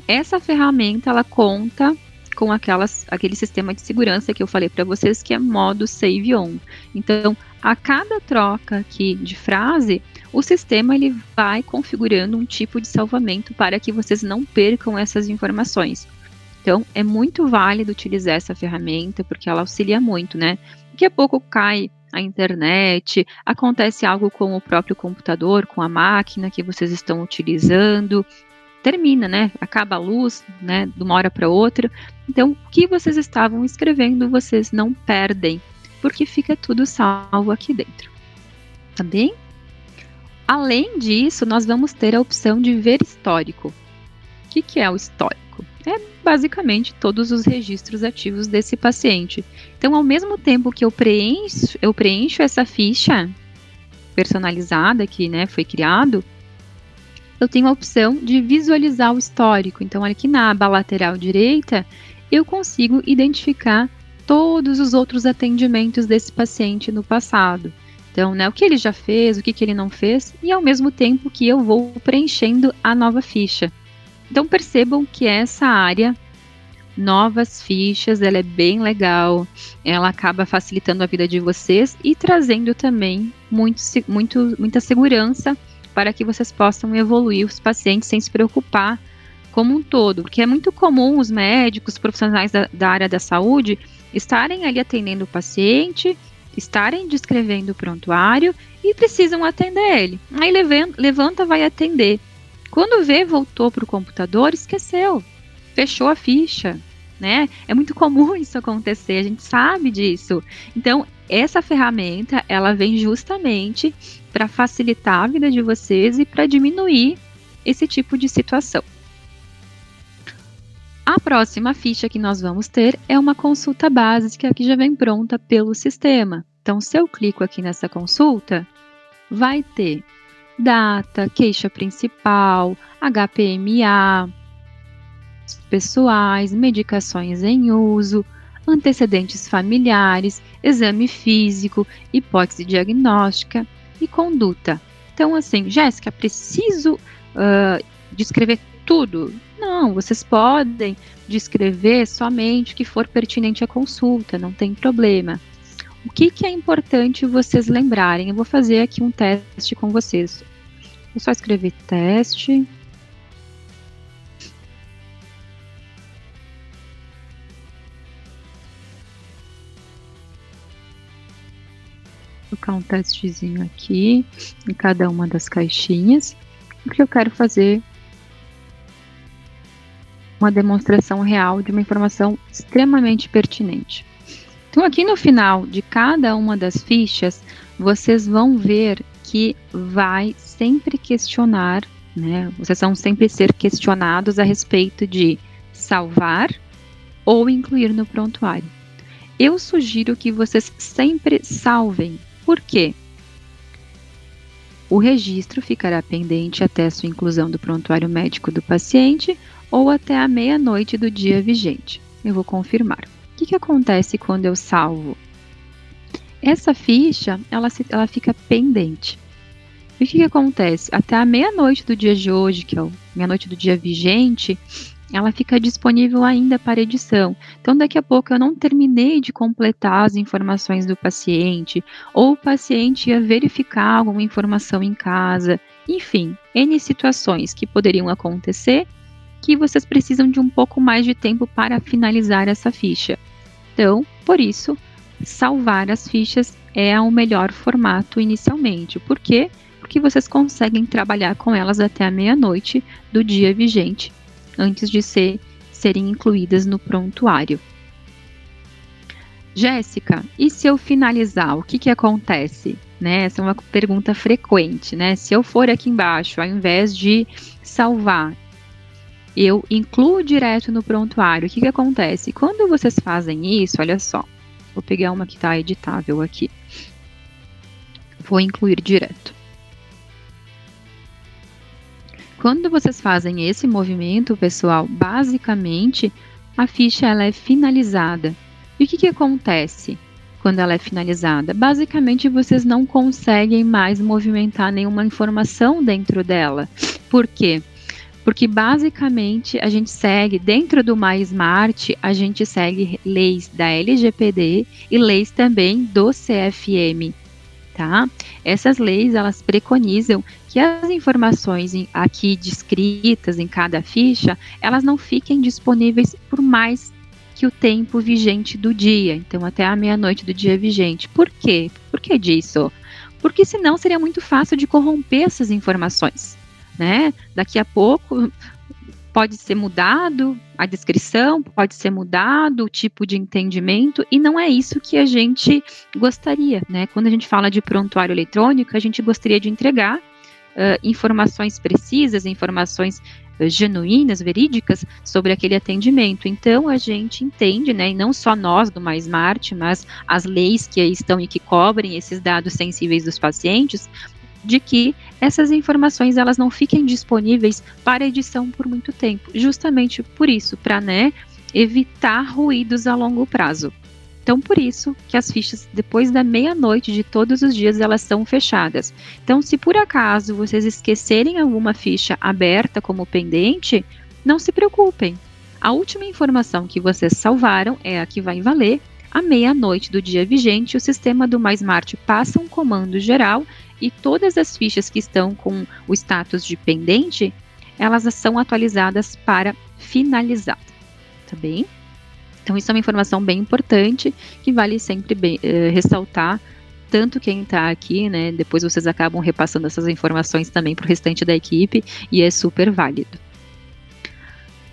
Essa ferramenta, ela conta com aquele sistema de segurança que eu falei para vocês, que é modo Save On. Então, a cada troca aqui de frase, o sistema ele vai configurando um tipo de salvamento para que vocês não percam essas informações. Então, é muito válido utilizar essa ferramenta, porque ela auxilia muito, Daqui a pouco cai a internet, acontece algo com o próprio computador, com a máquina que vocês estão utilizando, termina, acaba a luz, de uma hora para outra. Então, o que vocês estavam escrevendo, vocês não perdem, porque fica tudo salvo aqui dentro. Tá bem? Além disso, nós vamos ter a opção de ver histórico. O que é o histórico? É basicamente todos os registros ativos desse paciente. Então, ao mesmo tempo que eu preencho essa ficha personalizada que foi criado, eu tenho a opção de visualizar o histórico. Então, aqui na aba lateral direita, eu consigo identificar todos os outros atendimentos desse paciente no passado. Então, o que ele já fez, o que ele não fez, e ao mesmo tempo que eu vou preenchendo a nova ficha. Então, percebam que essa área, novas fichas, ela é bem legal, ela acaba facilitando a vida de vocês e trazendo também muita segurança para que vocês possam evoluir os pacientes sem se preocupar como um todo, porque é muito comum os médicos, profissionais da área da saúde estarem ali atendendo o paciente, estarem descrevendo o prontuário e precisam atender ele. Aí levanta, vai atender. Quando vê, voltou para o computador, esqueceu, fechou a ficha, É muito comum isso acontecer, a gente sabe disso. Então, essa ferramenta, ela vem justamente para facilitar a vida de vocês e para diminuir esse tipo de situação. A próxima ficha que nós vamos ter é uma consulta básica que já vem pronta pelo sistema. Então, se eu clico aqui nessa consulta, vai ter data, queixa principal, HPMA, pessoais, medicações em uso, antecedentes familiares, exame físico, hipótese diagnóstica e conduta. Então, assim, Jéssica, preciso descrever tudo? Não, vocês podem descrever somente o que for pertinente à consulta, não tem problema. O que é importante vocês lembrarem? Eu vou fazer aqui um teste com vocês. Vou só escrever teste. colocar um testezinho aqui em cada uma das caixinhas, porque eu quero fazer uma demonstração real de uma informação extremamente pertinente. Então, aqui no final de cada uma das fichas, vocês vão ver que vai sempre questionar, né? Vocês vão sempre ser questionados a respeito de salvar ou incluir no prontuário. Eu sugiro que vocês sempre salvem. Por quê? O registro ficará pendente até a sua inclusão do prontuário médico do paciente ou até a meia-noite do dia vigente. Eu vou confirmar. O que acontece quando eu salvo? Essa ficha, ela fica pendente. E o que acontece? Até a meia-noite do dia de hoje, que é a meia-noite do dia vigente, ela fica disponível ainda para edição. Então, daqui a pouco eu não terminei de completar as informações do paciente, ou o paciente ia verificar alguma informação em casa, enfim, N situações que poderiam acontecer, que vocês precisam de um pouco mais de tempo para finalizar essa ficha. Então, por isso, salvar as fichas é o melhor formato inicialmente. Por quê? Porque vocês conseguem trabalhar com elas até a meia-noite do dia vigente, antes de serem incluídas no prontuário. Jéssica, e se eu finalizar, o que acontece? Né? Essa é uma pergunta frequente, né? Se eu for aqui embaixo, ao invés de salvar, eu incluo direto no prontuário, o que acontece? Quando vocês fazem isso, olha só, vou pegar uma que está editável aqui, vou incluir direto. Quando vocês fazem esse movimento, pessoal, basicamente a ficha ela é finalizada. E o que acontece quando ela é finalizada? Basicamente vocês não conseguem mais movimentar nenhuma informação dentro dela. Por quê? Porque basicamente a gente segue, dentro do MySmart, a gente segue leis da LGPD e leis também do CFM, tá? Essas leis, elas preconizam que as informações aqui descritas em cada ficha, elas não fiquem disponíveis por mais que o tempo vigente do dia, então até a meia-noite do dia vigente. Por quê? Por que disso? Porque senão seria muito fácil de corromper essas informações. Né? Daqui a pouco pode ser mudado a descrição, pode ser mudado o tipo de entendimento, e não é isso que a gente gostaria, né? Quando a gente fala de prontuário eletrônico, a gente gostaria de entregar informações precisas, informações genuínas, verídicas sobre aquele atendimento. Então a gente entende, né, e não só nós do MySmart, mas as leis que aí estão e que cobrem esses dados sensíveis dos pacientes, de que essas informações elas não fiquem disponíveis para edição por muito tempo, justamente por isso, para, né, evitar ruídos a longo prazo. Então, por isso que as fichas, depois da meia-noite de todos os dias, elas são fechadas. Então, se por acaso vocês esquecerem alguma ficha aberta como pendente, não se preocupem. A última informação que vocês salvaram é a que vai valer. À meia-noite do dia vigente, o sistema do MySmart passa um comando geral e todas as fichas que estão com o status de pendente, elas são atualizadas para finalizada, tá bem? Então, isso é uma informação bem importante, que vale sempre ressaltar, tanto quem está aqui, né, depois vocês acabam repassando essas informações também para o restante da equipe, e é super válido.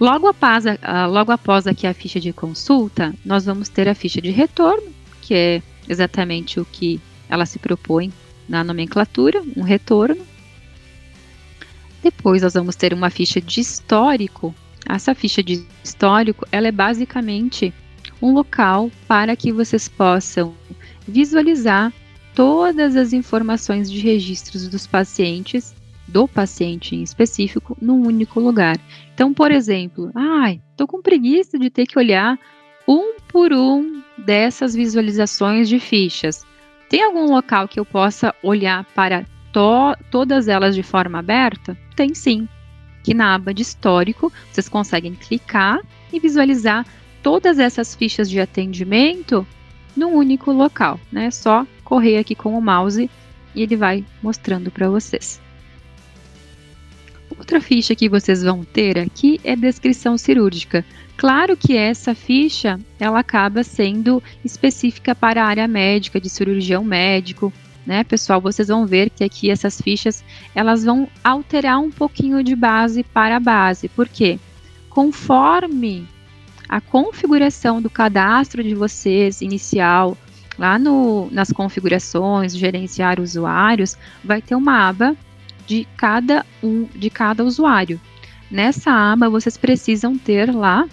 Logo após aqui a ficha de consulta, nós vamos ter a ficha de retorno, que é exatamente o que ela se propõe na nomenclatura, um retorno. Depois nós vamos ter uma ficha de histórico. Essa ficha de histórico, ela é basicamente um local para que vocês possam visualizar todas as informações de registros dos pacientes, do paciente em específico, num único lugar. Então, por exemplo, estou com preguiça de ter que olhar um por um dessas visualizações de fichas. Tem algum local que eu possa olhar para todas elas de forma aberta? Tem sim. Aqui na aba de histórico, vocês conseguem clicar e visualizar todas essas fichas de atendimento num único local, né? É só correr aqui com o mouse e ele vai mostrando para vocês. Outra ficha que vocês vão ter aqui é descrição cirúrgica. Claro que essa ficha, ela acaba sendo específica para a área médica, de cirurgião médico, né, pessoal, vocês vão ver que aqui essas fichas, elas vão alterar um pouquinho de base para base. Por quê? Conforme a configuração do cadastro de vocês inicial, lá nas configurações, gerenciar usuários, vai ter uma aba de cada usuário. Nessa aba, vocês precisam ter lá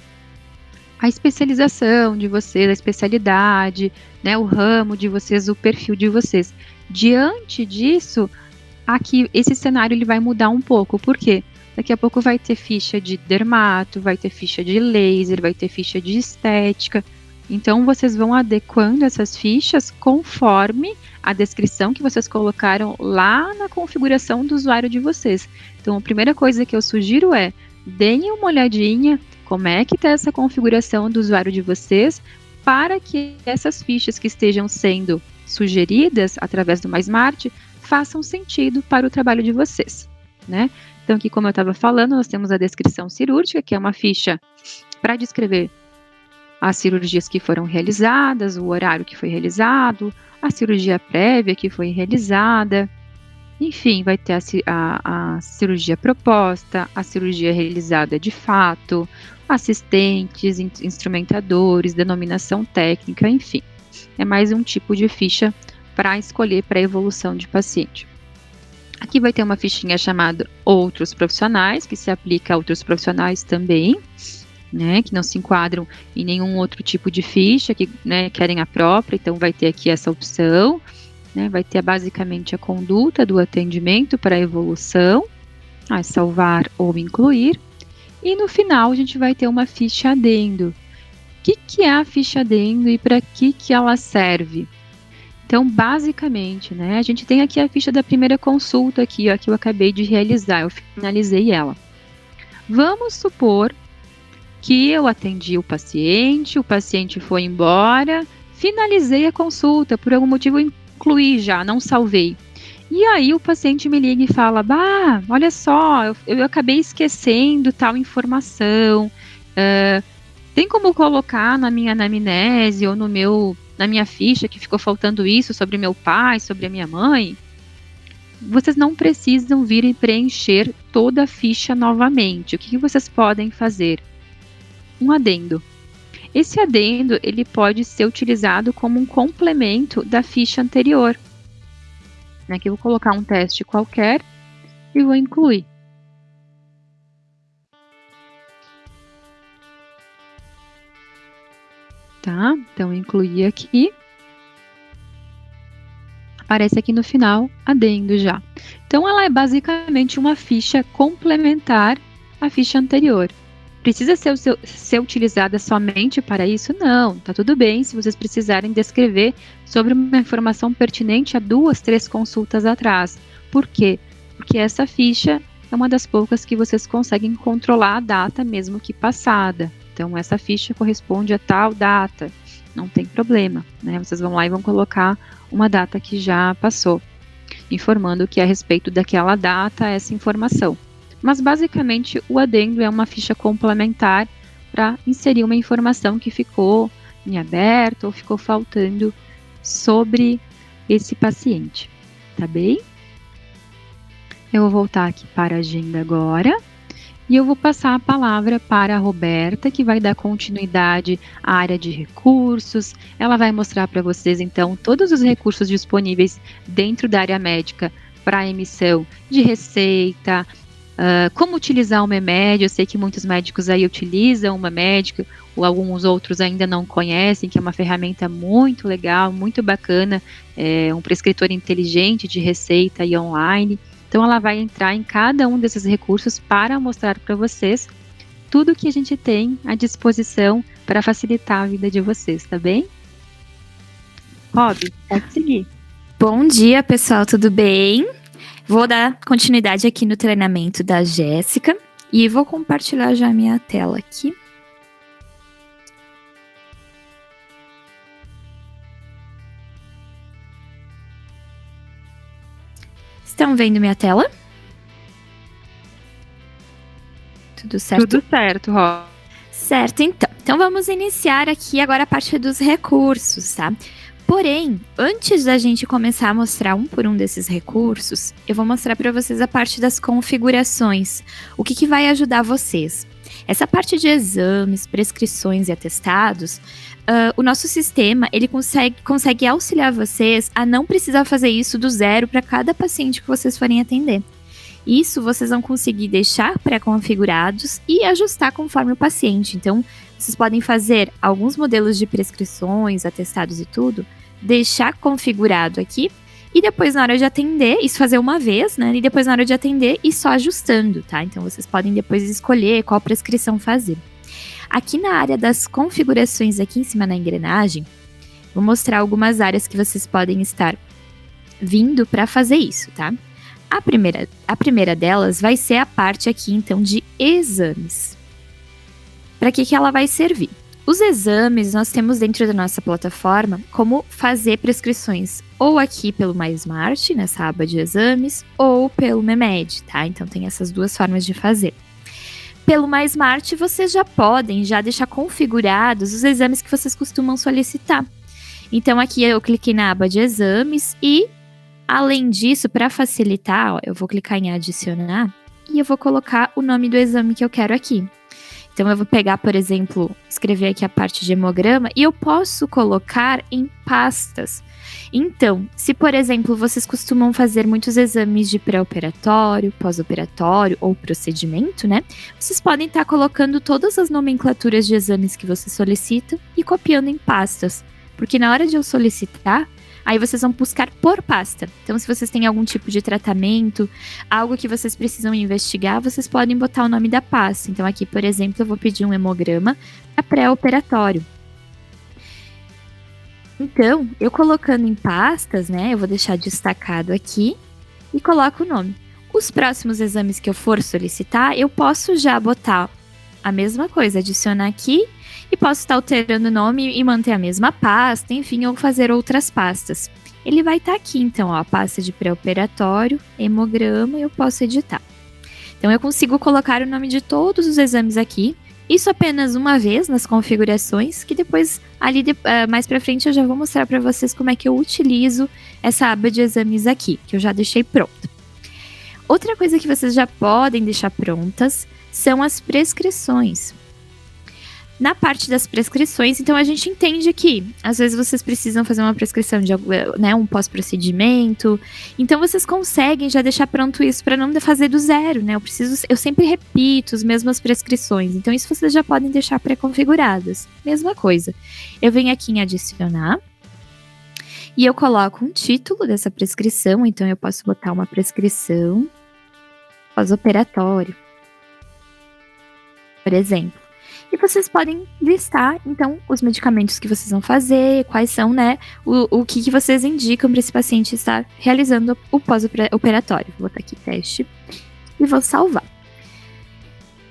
a especialização de vocês, a especialidade, né, o ramo de vocês, o perfil de vocês. Diante disso, aqui esse cenário ele vai mudar um pouco. Por quê? Daqui a pouco vai ter ficha de dermato, vai ter ficha de laser, vai ter ficha de estética. Então, vocês vão adequando essas fichas conforme a descrição que vocês colocaram lá na configuração do usuário de vocês. Então, a primeira coisa que eu sugiro é, deem uma olhadinha como é que está essa configuração do usuário de vocês, para que essas fichas que estejam sendo sugeridas através do MySmart façam sentido para o trabalho de vocês, né? Então, aqui, como eu estava falando, nós temos a descrição cirúrgica, que é uma ficha para descrever as cirurgias que foram realizadas, o horário que foi realizado, a cirurgia prévia que foi realizada, enfim, vai ter a cirurgia proposta, a cirurgia realizada de fato, assistentes, instrumentadores, denominação técnica, enfim. É mais um tipo de ficha para escolher para a evolução de paciente. Aqui vai ter uma fichinha chamada Outros Profissionais, que se aplica a outros profissionais também, né, que não se enquadram em nenhum outro tipo de ficha, que, né, querem a própria, então vai ter aqui essa opção, né, vai ter basicamente a conduta do atendimento para a evolução, a salvar ou incluir, e no final a gente vai ter uma ficha adendo. O que é a ficha adendo e para que ela serve? Então, basicamente, né, a gente tem aqui a ficha da primeira consulta aqui, ó, que eu acabei de realizar, eu finalizei ela. Vamos supor que eu atendi o paciente foi embora, finalizei a consulta, por algum motivo eu incluí já, não salvei. E aí o paciente me liga e fala, bah, olha só, eu acabei esquecendo tal informação, tem como colocar na minha anamnese ou na minha ficha que ficou faltando isso sobre meu pai, sobre a minha mãe? Vocês não precisam vir e preencher toda a ficha novamente. O que vocês podem fazer? Um adendo. Esse adendo ele pode ser utilizado como um complemento da ficha anterior. Aqui eu vou colocar um teste qualquer e vou incluir. Tá? Então, incluir aqui. Aparece aqui no final, adendo já. Então, ela é basicamente uma ficha complementar à ficha anterior. Precisa ser utilizada somente para isso? Não, tá tudo bem se vocês precisarem descrever sobre uma informação pertinente a 2, 3 consultas atrás. Por quê? Porque essa ficha é uma das poucas que vocês conseguem controlar a data mesmo que passada. Então, essa ficha corresponde a tal data, não tem problema, né? Vocês vão lá e vão colocar uma data que já passou, informando que é a respeito daquela data essa informação. Mas, basicamente, o adendo é uma ficha complementar para inserir uma informação que ficou em aberto ou ficou faltando sobre esse paciente, tá bem? Eu vou voltar aqui para a agenda agora e eu vou passar a palavra para a Roberta, que vai dar continuidade à área de recursos. Ela vai mostrar para vocês, então, todos os recursos disponíveis dentro da área médica para a emissão de receita, como utilizar o Memed. Eu sei que muitos médicos aí utilizam o Memed, ou alguns outros ainda não conhecem, que é uma ferramenta muito legal, muito bacana, um prescritor inteligente de receita e online. Então, ela vai entrar em cada um desses recursos para mostrar para vocês tudo que a gente tem à disposição para facilitar a vida de vocês, tá bem? Rob, pode seguir. Bom dia, pessoal, tudo bem? Vou dar continuidade aqui no treinamento da Jéssica e vou compartilhar já a minha tela aqui. Estão vendo minha tela? Tudo certo? Tudo certo, Rob. Certo, então. Então vamos iniciar aqui agora a parte dos recursos, tá? Porém, antes da gente começar a mostrar um por um desses recursos, eu vou mostrar para vocês a parte das configurações. O que vai ajudar vocês? Essa parte de exames, prescrições e atestados, o nosso sistema ele consegue auxiliar vocês a não precisar fazer isso do zero para cada paciente que vocês forem atender. Isso vocês vão conseguir deixar pré-configurados e ajustar conforme o paciente. Então, vocês podem fazer alguns modelos de prescrições, atestados e tudo, deixar configurado aqui e depois na hora de atender, isso fazer uma vez, né? E depois na hora de atender ir só ajustando, tá? Então, vocês podem depois escolher qual prescrição fazer. Aqui na área das configurações, aqui em cima na engrenagem, vou mostrar algumas áreas que vocês podem estar vindo para fazer isso, tá? A primeira delas vai ser a parte aqui, então, de exames. Para que ela vai servir? Os exames nós temos dentro da nossa plataforma como fazer prescrições ou aqui pelo MySmart, nessa aba de exames, ou pelo Memed, tá? Então tem essas duas formas de fazer. Pelo MySmart, vocês já podem deixar configurados os exames que vocês costumam solicitar. Então aqui eu cliquei na aba de exames e, além disso, para facilitar, eu vou clicar em adicionar e eu vou colocar o nome do exame que eu quero aqui. Então eu vou pegar, por exemplo, escrever aqui a parte de hemograma e eu posso colocar em pastas. Então, se por exemplo vocês costumam fazer muitos exames de pré-operatório, pós-operatório ou procedimento, né? Vocês podem estar colocando todas as nomenclaturas de exames que você solicita e copiando em pastas. Porque na hora de eu solicitar, aí vocês vão buscar por pasta. Então, se vocês têm algum tipo de tratamento, algo que vocês precisam investigar, vocês podem botar o nome da pasta. Então, aqui, por exemplo, eu vou pedir um hemograma para pré-operatório. Então, eu colocando em pastas, né, eu vou deixar destacado aqui e coloco o nome. Os próximos exames que eu for solicitar, eu posso já botar a mesma coisa, adicionar aqui, e posso estar alterando o nome e manter a mesma pasta, enfim, ou fazer outras pastas. Ele vai estar aqui, então, ó, a pasta de pré-operatório, hemograma, e eu posso editar. Então, eu consigo colocar o nome de todos os exames aqui, isso apenas uma vez nas configurações, que depois, ali mais pra frente, eu já vou mostrar para vocês como é que eu utilizo essa aba de exames aqui, que eu já deixei pronta. Outra coisa que vocês já podem deixar prontas são as prescrições. Na parte das prescrições, então a gente entende que às vezes vocês precisam fazer uma prescrição de um pós-procedimento, então vocês conseguem já deixar pronto isso para não fazer do zero, né? Eu sempre repito as mesmas prescrições, então isso vocês já podem deixar pré-configuradas. Mesma coisa. Eu venho aqui em adicionar e eu coloco um título dessa prescrição, então eu posso botar uma prescrição pós-operatório, por exemplo. E vocês podem listar, então, os medicamentos que vocês vão fazer, quais são, né, o que vocês indicam para esse paciente estar realizando o pós-operatório. Vou botar aqui teste e vou salvar.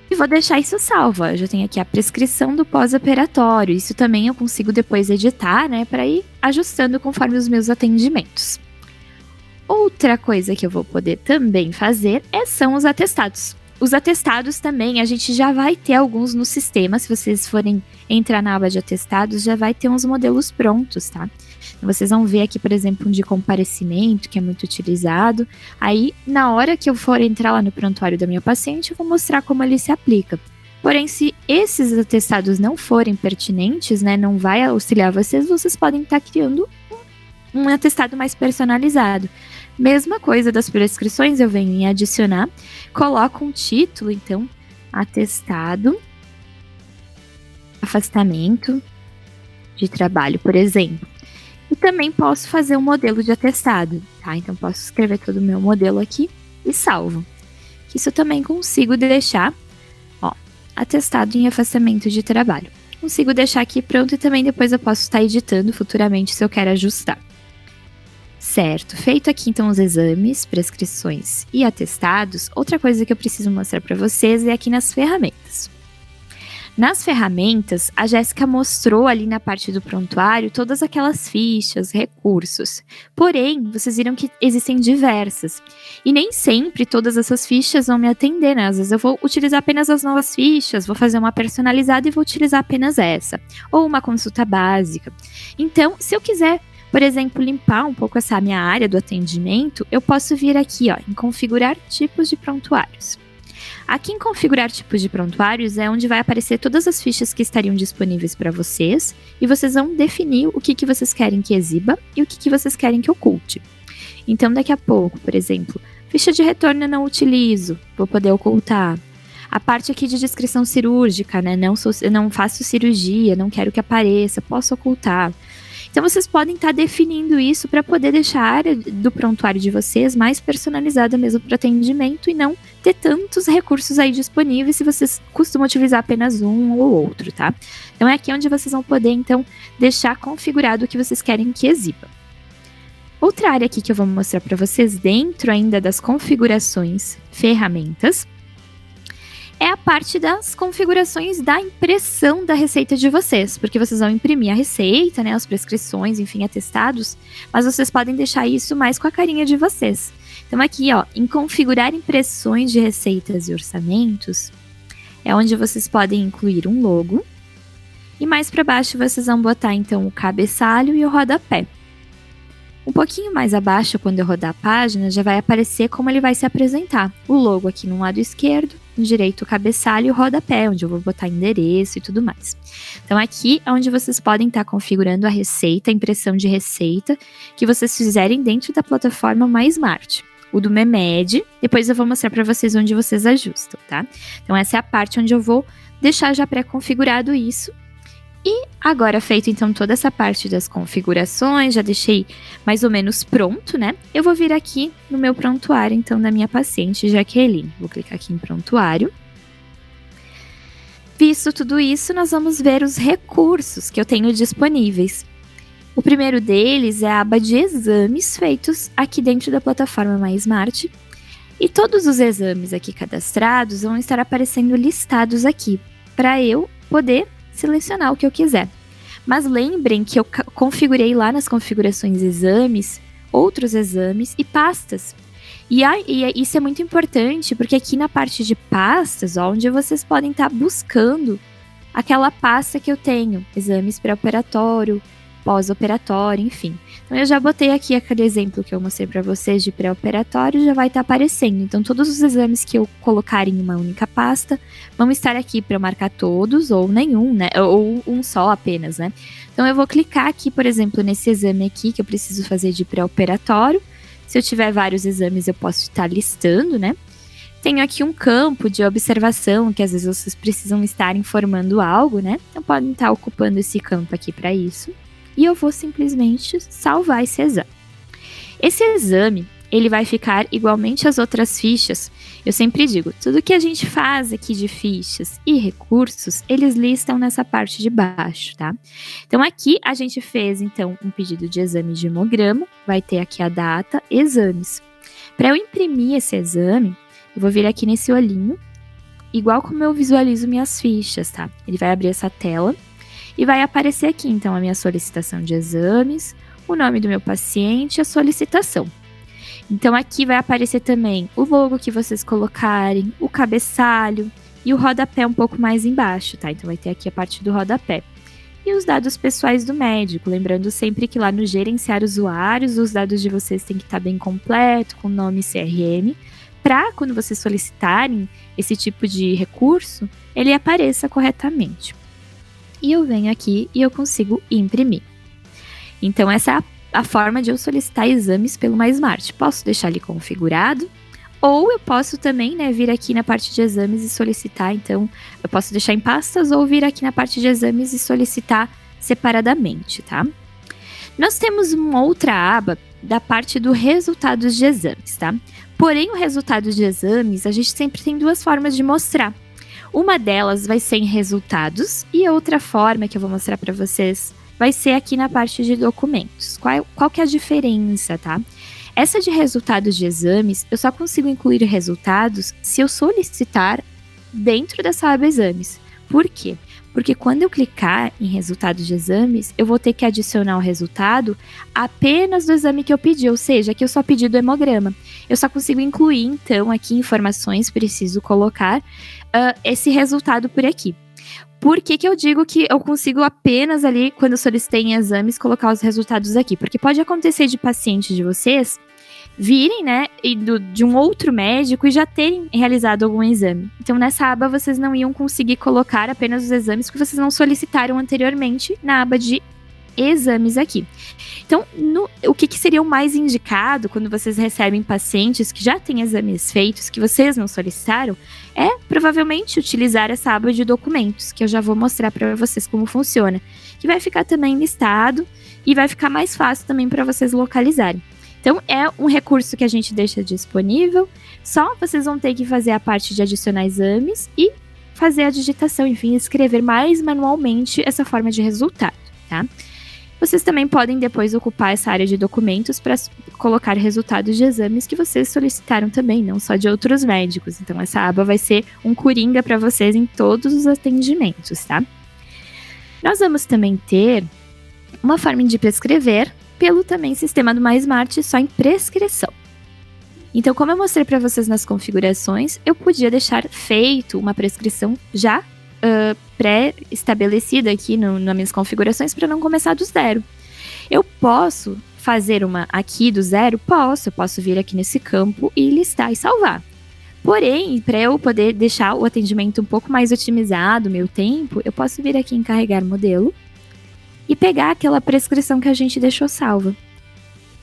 E vou deixar isso salvo. Eu já tenho aqui a prescrição do pós-operatório. Isso também eu consigo depois editar, né, para ir ajustando conforme os meus atendimentos. Outra coisa que eu vou poder também fazer são os atestados. Os atestados também, a gente já vai ter alguns no sistema, se vocês forem entrar na aba de atestados, já vai ter uns modelos prontos, tá? Então, vocês vão ver aqui, por exemplo, um de comparecimento, que é muito utilizado. Aí, na hora que eu for entrar lá no prontuário da minha paciente, eu vou mostrar como ele se aplica. Porém, se esses atestados não forem pertinentes, né, não vai auxiliar vocês, vocês podem estar criando um atestado mais personalizado. Mesma coisa das prescrições, eu venho em adicionar, coloco um título, então, atestado, afastamento de trabalho, por exemplo. E também posso fazer um modelo de atestado, tá? Então, posso escrever todo o meu modelo aqui e salvo. Isso eu também consigo deixar, ó, atestado em afastamento de trabalho. Consigo deixar aqui pronto e também depois eu posso estar editando futuramente se eu quero ajustar. Certo, feito aqui então os exames, prescrições e atestados, outra coisa que eu preciso mostrar para vocês é aqui nas ferramentas. Nas ferramentas, a Jéssica mostrou ali na parte do prontuário todas aquelas fichas, recursos. Porém, vocês viram que existem diversas. E nem sempre todas essas fichas vão me atender, né? Às vezes eu vou utilizar apenas as novas fichas, vou fazer uma personalizada e vou utilizar apenas essa. Ou uma consulta básica. Então, se eu quiser, por exemplo, limpar um pouco essa minha área do atendimento, eu posso vir aqui, ó, em configurar tipos de prontuários. Aqui em configurar tipos de prontuários é onde vai aparecer todas as fichas que estariam disponíveis para vocês e vocês vão definir o que vocês querem que exiba e o que vocês querem que oculte. Então, daqui a pouco, por exemplo, ficha de retorno eu não utilizo, vou poder ocultar. A parte aqui de descrição cirúrgica, né? Eu não faço cirurgia, não quero que apareça, posso ocultar. Então, vocês podem estar definindo isso para poder deixar a área do prontuário de vocês mais personalizada mesmo para atendimento e não ter tantos recursos aí disponíveis se vocês costumam utilizar apenas um ou outro, tá? Então, é aqui onde vocês vão poder, então, deixar configurado o que vocês querem que exiba. Outra área aqui que eu vou mostrar para vocês, dentro ainda das configurações, ferramentas, é a parte das configurações da impressão da receita de vocês, porque vocês vão imprimir a receita, né, as prescrições, enfim, atestados, mas vocês podem deixar isso mais com a carinha de vocês. Então aqui, ó, em configurar impressões de receitas e orçamentos, é onde vocês podem incluir um logo, e mais para baixo vocês vão botar então o cabeçalho e o rodapé. Um pouquinho mais abaixo, quando eu rodar a página, já vai aparecer como ele vai se apresentar. O logo aqui no lado esquerdo, no direito o cabeçalho e o rodapé, onde eu vou botar endereço e tudo mais. Então aqui é onde vocês podem estar configurando a receita, a impressão de receita, que vocês fizerem dentro da plataforma MySmart. O do Memed, depois eu vou mostrar para vocês onde vocês ajustam, tá? Então essa é a parte onde eu vou deixar já pré-configurado isso. E agora feito então toda essa parte das configurações, já deixei mais ou menos pronto, né? Eu vou vir aqui no meu prontuário então da minha paciente Jaqueline. Vou clicar aqui em prontuário. Visto tudo isso, nós vamos ver os recursos que eu tenho disponíveis. O primeiro deles é a aba de exames feitos aqui dentro da plataforma MySmart. E todos os exames aqui cadastrados vão estar aparecendo listados aqui, para eu poder selecionar o que eu quiser. Mas lembrem que eu configurei lá nas configurações exames, outros exames e pastas. E isso é muito importante, porque aqui na parte de pastas, ó, onde vocês podem estar buscando aquela pasta que eu tenho, exames pré-operatório, pós-operatório, enfim. Então eu já botei aqui aquele exemplo que eu mostrei para vocês de pré-operatório, já vai estar aparecendo. Então todos os exames que eu colocar em uma única pasta vão estar aqui para eu marcar todos ou nenhum, né? Ou um só apenas, né? Então eu vou clicar aqui, por exemplo, nesse exame aqui que eu preciso fazer de pré-operatório. Se eu tiver vários exames eu posso estar listando, né? Tenho aqui um campo de observação que às vezes vocês precisam estar informando algo, né? Então podem estar ocupando esse campo aqui para isso. E eu vou simplesmente salvar esse exame. Esse exame, ele vai ficar igualmente às outras fichas. Eu sempre digo, tudo que a gente faz aqui de fichas e recursos, eles listam nessa parte de baixo, tá? Então aqui a gente fez, então, um pedido de exame de hemograma, vai ter aqui a data, exames. Para eu imprimir esse exame, eu vou vir aqui nesse olhinho, igual como eu visualizo minhas fichas, tá? Ele vai abrir essa tela. E vai aparecer aqui, então, a minha solicitação de exames, o nome do meu paciente e a solicitação. Então, aqui vai aparecer também o logo que vocês colocarem, o cabeçalho e o rodapé um pouco mais embaixo, tá? Então, vai ter aqui a parte do rodapé. E os dados pessoais do médico, lembrando sempre que lá no gerenciar usuários, os dados de vocês têm que estar bem completo, com nome e CRM, para quando vocês solicitarem esse tipo de recurso, ele apareça corretamente. E eu venho aqui e eu consigo imprimir. Então essa é a forma de eu solicitar exames pelo MySmart. Posso deixar ele configurado, ou eu posso também, né, vir aqui na parte de exames e solicitar. Então eu posso deixar em pastas ou vir aqui na parte de exames e solicitar separadamente, tá? Nós temos uma outra aba da parte do resultados de exames, tá? Porém, o resultado de exames, a gente sempre tem duas formas de mostrar. Uma delas vai ser em resultados e outra forma que eu vou mostrar para vocês vai ser aqui na parte de documentos. Qual que é a diferença, tá? Essa de resultados de exames, eu só consigo incluir resultados se eu solicitar dentro dessa aba exames. Por quê? Porque quando eu clicar em resultados de exames, eu vou ter que adicionar o resultado apenas do exame que eu pedi, ou seja, aqui eu só pedi do hemograma. Eu só consigo incluir, então, aqui informações, preciso colocar esse resultado por aqui. Por que eu digo que eu consigo apenas ali, quando eu solicitei em exames, colocar os resultados aqui? Porque pode acontecer de pacientes de vocês virem, né, de um outro médico e já terem realizado algum exame. Então, nessa aba, vocês não iam conseguir colocar apenas os exames que vocês não solicitaram anteriormente na aba de exames aqui. Então, o que seria o mais indicado quando vocês recebem pacientes que já têm exames feitos, que vocês não solicitaram, é provavelmente utilizar essa aba de documentos, que eu já vou mostrar para vocês como funciona, que vai ficar também listado e vai ficar mais fácil também para vocês localizarem. Então, é um recurso que a gente deixa disponível, só vocês vão ter que fazer a parte de adicionar exames e fazer a digitação, enfim, escrever mais manualmente essa forma de resultado, tá? Vocês também podem depois ocupar essa área de documentos para colocar resultados de exames que vocês solicitaram também, não só de outros médicos. Então, essa aba vai ser um coringa para vocês em todos os atendimentos, tá? Nós vamos também ter uma forma de prescrever pelo também sistema do MySmart só em prescrição. Então, como eu mostrei para vocês nas configurações, eu podia deixar feito uma prescrição já pré-estabelecida aqui nas minhas configurações para não começar do zero. Eu posso fazer uma aqui do zero? Eu posso vir aqui nesse campo e listar e salvar. Porém, para eu poder deixar o atendimento um pouco mais otimizado, meu tempo, eu posso vir aqui em carregar modelo e pegar aquela prescrição que a gente deixou salva.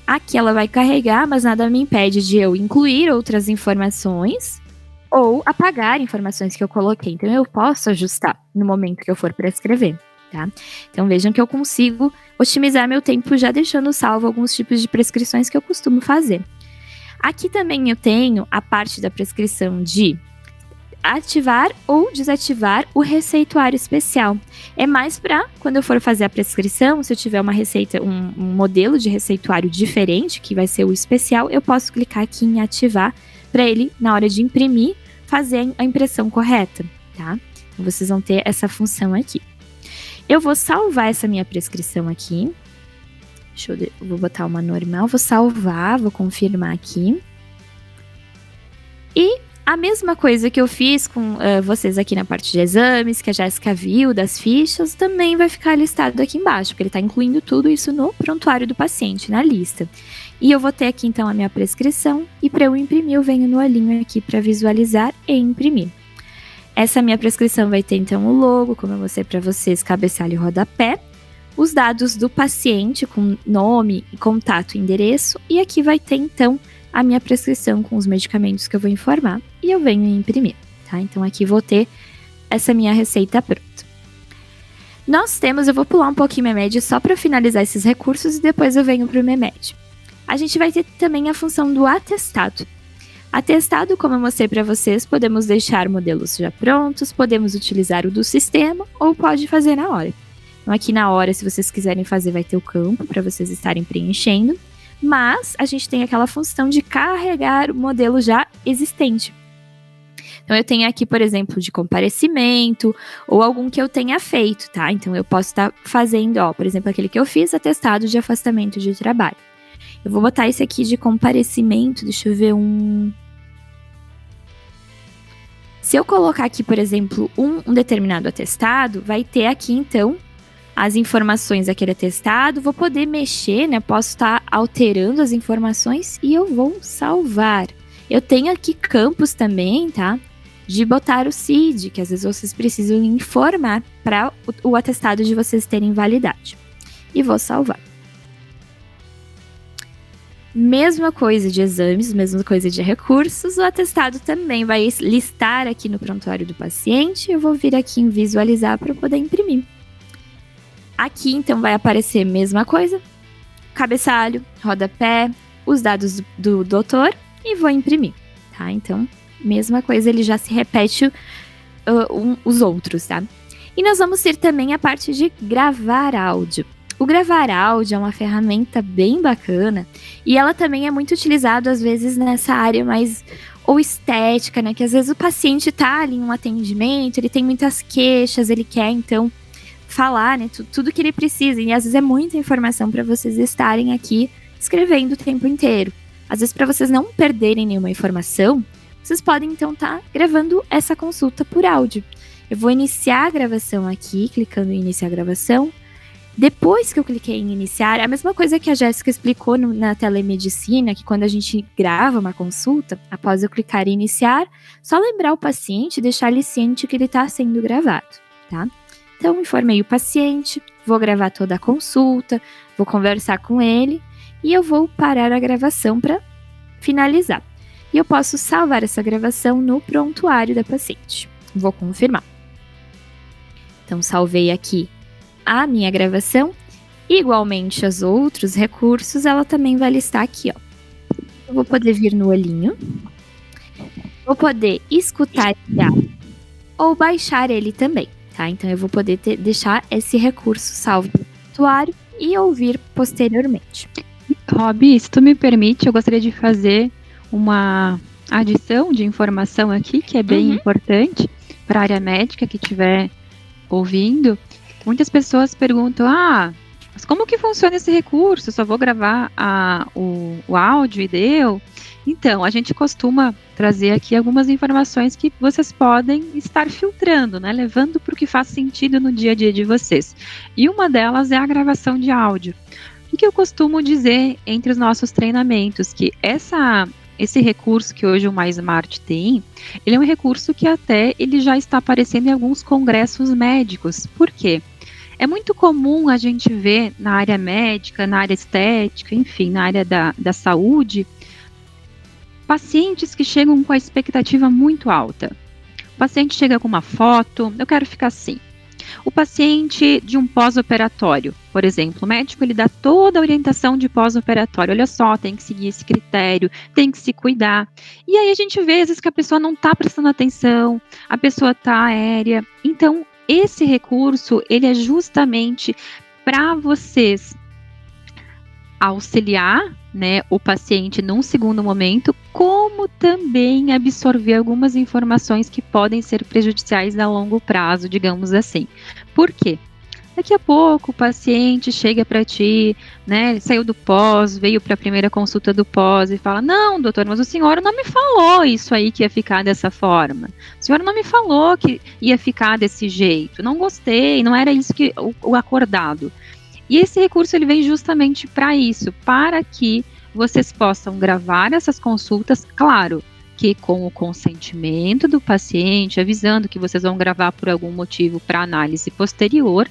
Aqui ela vai carregar, mas nada me impede de eu incluir outras informações ou apagar informações que eu coloquei. Então, eu posso ajustar no momento que eu for prescrever, tá? Então, vejam que eu consigo otimizar meu tempo já deixando salvo alguns tipos de prescrições que eu costumo fazer. Aqui também eu tenho a parte da prescrição de ativar ou desativar o receituário especial. É mais para quando eu for fazer a prescrição, se eu tiver uma receita, um modelo de receituário diferente, que vai ser o especial, eu posso clicar aqui em ativar para ele, na hora de imprimir, fazer a impressão correta, tá? Então, vocês vão ter essa função aqui. Eu vou salvar essa minha prescrição aqui. Eu vou botar uma normal, vou salvar, vou confirmar aqui. E a mesma coisa que eu fiz com vocês aqui na parte de exames, que a Jéssica viu, das fichas, também vai ficar listado aqui embaixo, porque ele está incluindo tudo isso no prontuário do paciente, na lista. E eu vou ter aqui, então, a minha prescrição, e para eu imprimir, eu venho no olhinho aqui para visualizar e imprimir. Essa minha prescrição vai ter, então, o logo, como eu mostrei para vocês, cabeçalho e rodapé, os dados do paciente, com nome, contato e endereço, e aqui vai ter, então, a minha prescrição com os medicamentos que eu vou informar e eu venho imprimir, tá? Então, aqui vou ter essa minha receita pronta. Nós temos, eu vou pular um pouquinho o Memed só para finalizar esses recursos e depois eu venho para o Memed. A gente vai ter também a função do atestado. Atestado, como eu mostrei para vocês, podemos deixar modelos já prontos, podemos utilizar o do sistema ou pode fazer na hora. Então, aqui na hora, se vocês quiserem fazer, vai ter o campo para vocês estarem preenchendo. Mas a gente tem aquela função de carregar o modelo já existente. Então, eu tenho aqui, por exemplo, de comparecimento ou algum que eu tenha feito, tá? Então, eu posso estar fazendo, por exemplo, aquele que eu fiz, atestado de afastamento de trabalho. Eu vou botar esse aqui de comparecimento, deixa eu ver Se eu colocar aqui, por exemplo, um determinado atestado, vai ter aqui, então, as informações daquele atestado, vou poder mexer, né? Posso estar alterando as informações e eu vou salvar. Eu tenho aqui campos também, tá? De botar o CID, que às vezes vocês precisam informar para o atestado de vocês terem validade. E vou salvar. Mesma coisa de exames, mesma coisa de recursos, o atestado também vai listar aqui no prontuário do paciente. Eu vou vir aqui em visualizar para poder imprimir. Aqui, então, vai aparecer a mesma coisa, cabeçalho, rodapé, os dados do doutor e vou imprimir, tá? Então, mesma coisa, ele já se repete os outros, tá? E nós vamos ter também a parte de gravar áudio. O gravar áudio é uma ferramenta bem bacana e ela também é muito utilizada, às vezes, nessa área mais ou estética, né? Que às vezes o paciente tá ali em um atendimento, ele tem muitas queixas, ele quer, então, falar, né, tudo que ele precisa, e às vezes é muita informação para vocês estarem aqui escrevendo o tempo inteiro. Às vezes, para vocês não perderem nenhuma informação, vocês podem então estar gravando essa consulta por áudio. Eu vou iniciar a gravação aqui, clicando em iniciar a gravação. Depois que eu cliquei em iniciar, a mesma coisa que a Jéssica explicou na telemedicina, que quando a gente grava uma consulta, após eu clicar em iniciar, só lembrar o paciente e deixar ele ciente que ele está sendo gravado, tá? Então, informei o paciente, vou gravar toda a consulta, vou conversar com ele e eu vou parar a gravação para finalizar. E eu posso salvar essa gravação no prontuário da paciente. Vou confirmar. Então, salvei aqui a minha gravação. Igualmente aos outros recursos, ela também vai listar aqui, ó. Eu vou poder vir no olhinho. Vou poder escutar esse áudio ou baixar ele também, tá? Então, eu vou poder deixar esse recurso salvo no prontuário e ouvir posteriormente. Robi, se tu me permite, eu gostaria de fazer uma adição de informação aqui, que é bem importante para a área médica que estiver ouvindo. Muitas pessoas perguntam, mas como que funciona esse recurso? Eu só vou gravar o áudio e deu? Então, a gente costuma trazer aqui algumas informações que vocês podem estar filtrando, né? Levando para o que faz sentido no dia a dia de vocês. E uma delas é a gravação de áudio. O que eu costumo dizer entre os nossos treinamentos? Que esse recurso que hoje o MySmart tem, ele é um recurso que até ele já está aparecendo em alguns congressos médicos. Por quê? É muito comum a gente ver na área médica, na área estética, enfim, na área da saúde, pacientes que chegam com a expectativa muito alta. O paciente chega com uma foto, eu quero ficar assim. O paciente de um pós-operatório, por exemplo, o médico ele dá toda a orientação de pós-operatório. Olha só, tem que seguir esse critério, tem que se cuidar. E aí a gente vê às vezes que a pessoa não está prestando atenção, a pessoa está aérea. Então, esse recurso, ele é justamente para vocês auxiliar, né, o paciente num segundo momento, como também absorver algumas informações que podem ser prejudiciais a longo prazo, digamos assim. Por quê? Daqui a pouco o paciente chega para ti, né, saiu do pós, veio para a primeira consulta do pós e fala, não, doutor, mas o senhor não me falou isso aí que ia ficar dessa forma. O senhor não me falou que ia ficar desse jeito. Não gostei, não era isso que o acordado. E esse recurso ele vem justamente para isso, para que vocês possam gravar essas consultas, claro, que com o consentimento do paciente, avisando que vocês vão gravar por algum motivo para análise posterior.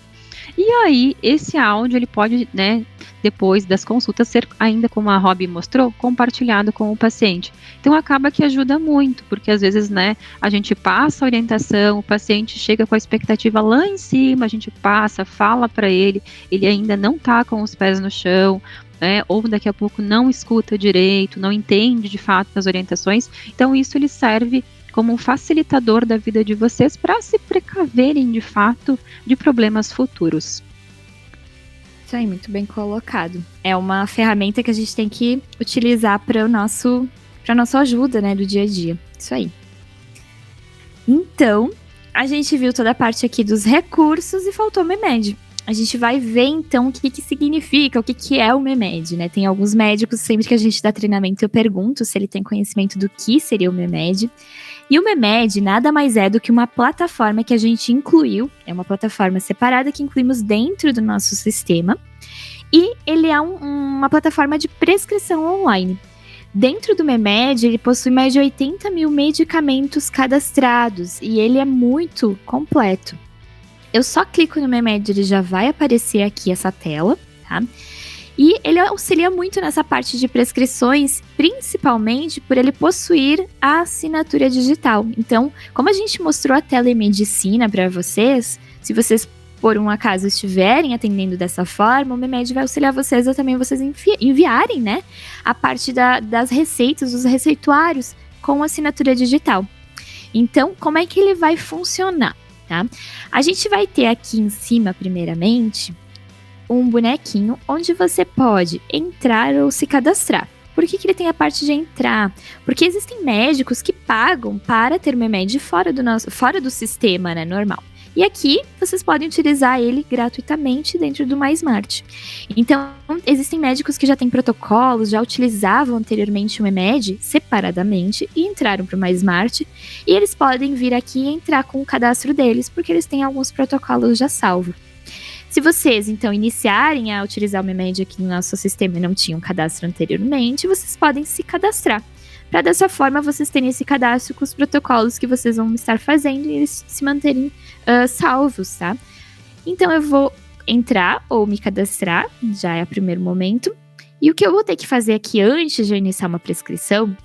E aí, esse áudio, ele pode, né, depois das consultas, ser ainda, como a Robi mostrou, compartilhado com o paciente. Então, acaba que ajuda muito, porque às vezes, né, a gente passa a orientação, o paciente chega com a expectativa lá em cima, a gente passa, fala para ele ainda não está com os pés no chão, né, ou daqui a pouco não escuta direito, não entende de fato as orientações. Então, isso ele serve como um facilitador da vida de vocês para se precaverem de fato de problemas futuros. Isso aí, muito bem colocado. É uma ferramenta que a gente tem que utilizar para nossa ajuda, né, do dia a dia. Isso aí. Então, a gente viu toda a parte aqui dos recursos e faltou o MEMED. A gente vai ver, então, o que significa, o que é o MEMED, né? Tem alguns médicos, sempre que a gente dá treinamento, eu pergunto se ele tem conhecimento do que seria o MEMED. E o MEMED nada mais é do que uma plataforma que a gente incluiu, é uma plataforma separada que incluímos dentro do nosso sistema, e ele é uma plataforma de prescrição online. Dentro do MEMED, ele possui mais de 80 mil medicamentos cadastrados, e ele é muito completo. Eu só clico no MEMED, ele já vai aparecer aqui essa tela, tá? E ele auxilia muito nessa parte de prescrições, principalmente por ele possuir a assinatura digital. Então, como a gente mostrou a telemedicina para vocês, se vocês por um acaso estiverem atendendo dessa forma, o MEMED vai auxiliar vocês a também vocês enviarem, né, a parte das receitas, dos receituários com assinatura digital. Então, como é que ele vai funcionar? Tá? A gente vai ter aqui em cima, primeiramente, um bonequinho onde você pode entrar ou se cadastrar. Por que ele tem a parte de entrar? Porque existem médicos que pagam para ter MEMED fora do sistema, né, normal. E aqui vocês podem utilizar ele gratuitamente dentro do MySmart. Então, existem médicos que já têm protocolos, já utilizavam anteriormente o MeMed separadamente e entraram para o MySmart. E eles podem vir aqui e entrar com o cadastro deles, porque eles têm alguns protocolos já salvos. Se vocês, então, iniciarem a utilizar o MeMed aqui no nosso sistema e não tinham cadastro anteriormente, vocês podem se cadastrar. Para dessa forma, vocês terem esse cadastro com os protocolos que vocês vão estar fazendo e eles se manterem salvos, tá? Então, eu vou entrar ou me cadastrar, já é o primeiro momento. E o que eu vou ter que fazer aqui antes de eu iniciar uma prescrição